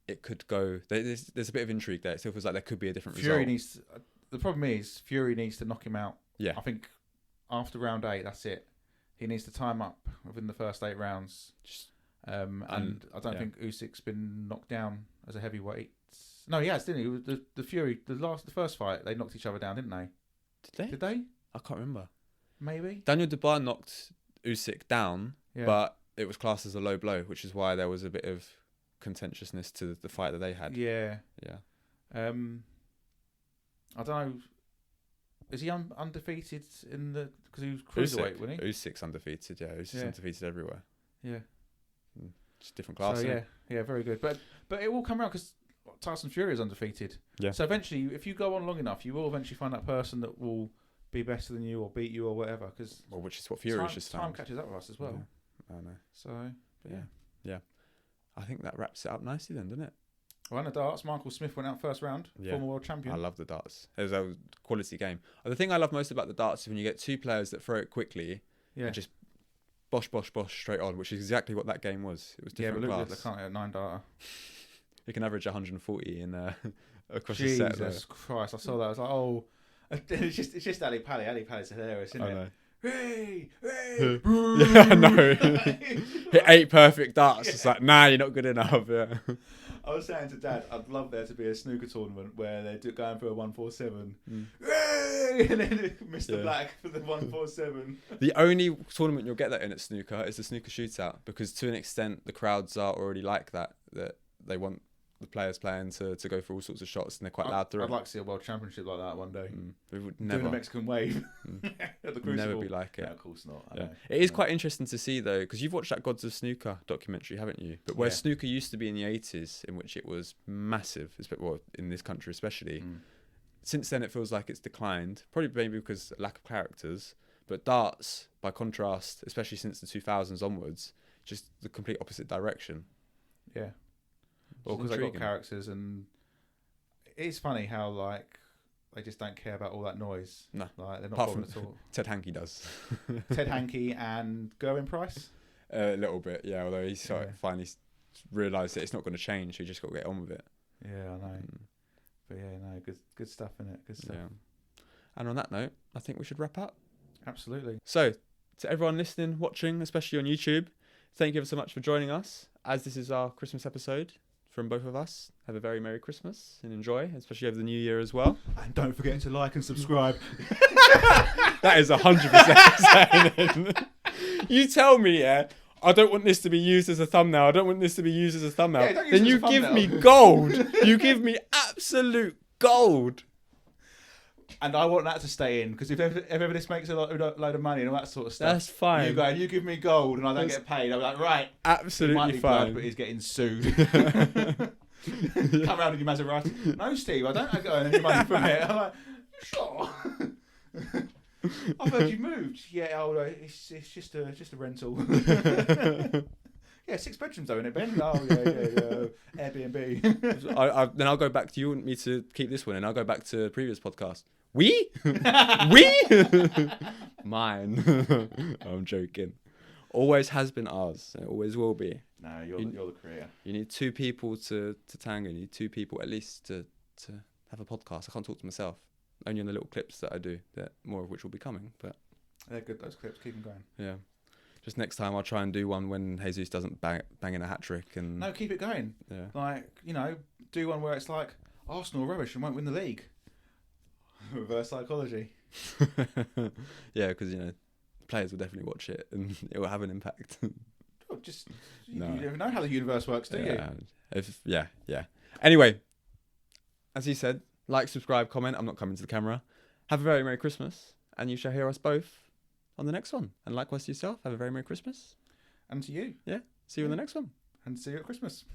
it could go... There's a bit of intrigue there. It still feels like there could be a different result. The problem is, Fury needs to knock him out. Yeah. I think after round 8, that's it. He needs to time up within the first 8 rounds. And I don't think Usyk's been knocked down as a heavyweight. No, he has, didn't he? It was the Fury, the first fight, they knocked each other down, didn't they? Did they? I can't remember. Maybe. Daniel Dubois knocked Usyk down, but it was classed as a low blow, which is why there was a bit of contentiousness to the fight that they had. Yeah. I don't know. Is he undefeated in the... Because he was cruiserweight, wasn't he? Usyk's undefeated, yeah. Usyk's undefeated everywhere. Yeah. Just different class. So, yeah, very good. But it will come around because Tyson Fury is undefeated. Yeah. So eventually, if you go on long enough, you will eventually find that person that will be better than you or beat you or whatever. Which is what Fury's just found. Time catches up with us as well. Yeah. I know. So, yeah. I think that wraps it up nicely then, doesn't it? Well, in the darts, Michael Smith went out first round, former world champion. I love the darts. It was a quality game. The thing I love most about the darts is when you get two players that throw it quickly and just bosh, straight on, which is exactly what that game was. It was different class. They can't hit a 9 darter. You can average 140 in across Jesus the set. Jesus Christ, I saw that. I was like, oh... It's just Ali Pali. Ali Pali's hilarious, isn't it? Hey! Yeah, I know. Hit 8 perfect darts. It's like, nah, you're not good enough. Yeah. I was saying to Dad, I'd love there to be a snooker tournament where they're going for a 147. Hey! And then Mr. Black for the 147. The only tournament you'll get that in at snooker is the snooker shootout, because to an extent the crowds are already like that they want the players playing to go for all sorts of shots, and they're quite loud through. I'd like to see a world championship like that one day. We would never doing the Mexican wave at the Crucible. Never be like it. Yeah, of course not. I know. It is quite interesting to see though, because you've watched that Gods of Snooker documentary, haven't you? But where snooker used to be in the 80s, in which it was massive, well, in this country especially. Since then, it feels like it's declined. Probably maybe because lack of characters. But darts, by contrast, especially since the 2000s onwards, just the complete opposite direction. Yeah. Well, because they got characters, and it's funny how like they just don't care about all that noise. No, like they're not apart bothered from at all. Ted Hankey does. Ted Hankey and Gerwyn Price. A little bit, yeah. Although he's finally realised that it's not going to change, so you just got to get on with it. Yeah, I know. But yeah, no, good stuff in it. Good stuff. Yeah. And on that note, I think we should wrap up. Absolutely. So, to everyone listening, watching, especially on YouTube, thank you ever so much for joining us. As this is our Christmas episode from both of us, have a very Merry Christmas and enjoy, especially over the New Year as well. And don't forget to like and subscribe. That is 100% saying. You tell me, yeah, I don't want this to be used as a thumbnail. I don't want this to be used as a thumbnail. Yeah, then you give me gold. You give me absolute gold. And I want that to stay in, because if ever this makes a load of money and all that sort of stuff, that's fine. You go, you give me gold and I don't get paid. I'm like, right. Absolutely might be fine. Blood, but he's getting sued. Come around with your Maserati. No, Steve, I don't earn any money from it. I'm like, you sure? I've heard you moved. Yeah, it's just a rental. Yeah, 6 bedrooms though, innit, Ben? Oh, yeah. Airbnb. Then I'll go back to you. Want me to keep this one, and I'll go back to the previous podcast. We? Mine. I'm joking. Always has been ours. It always will be. No, you're the creator. You need 2 people to tango. You need 2 people at least to have a podcast. I can't talk to myself. Only on the little clips that I do, that more of which will be coming. But they're good, those clips. Keep them going. Yeah. Just next time I'll try and do one when Jesus doesn't bang in a hat-trick. And no, keep it going. Yeah. Like, do one where it's like, Arsenal rubbish and won't win the league. Reverse psychology. Yeah, because, players will definitely watch it and it will have an impact. You never know how the universe works, do you? Yeah. Anyway, as he said, like, subscribe, comment. I'm not coming to the camera. Have a very Merry Christmas, and you shall hear us both on the next one. And likewise to yourself, have a very Merry Christmas. And to you. Yeah. See you on the next one. And see you at Christmas.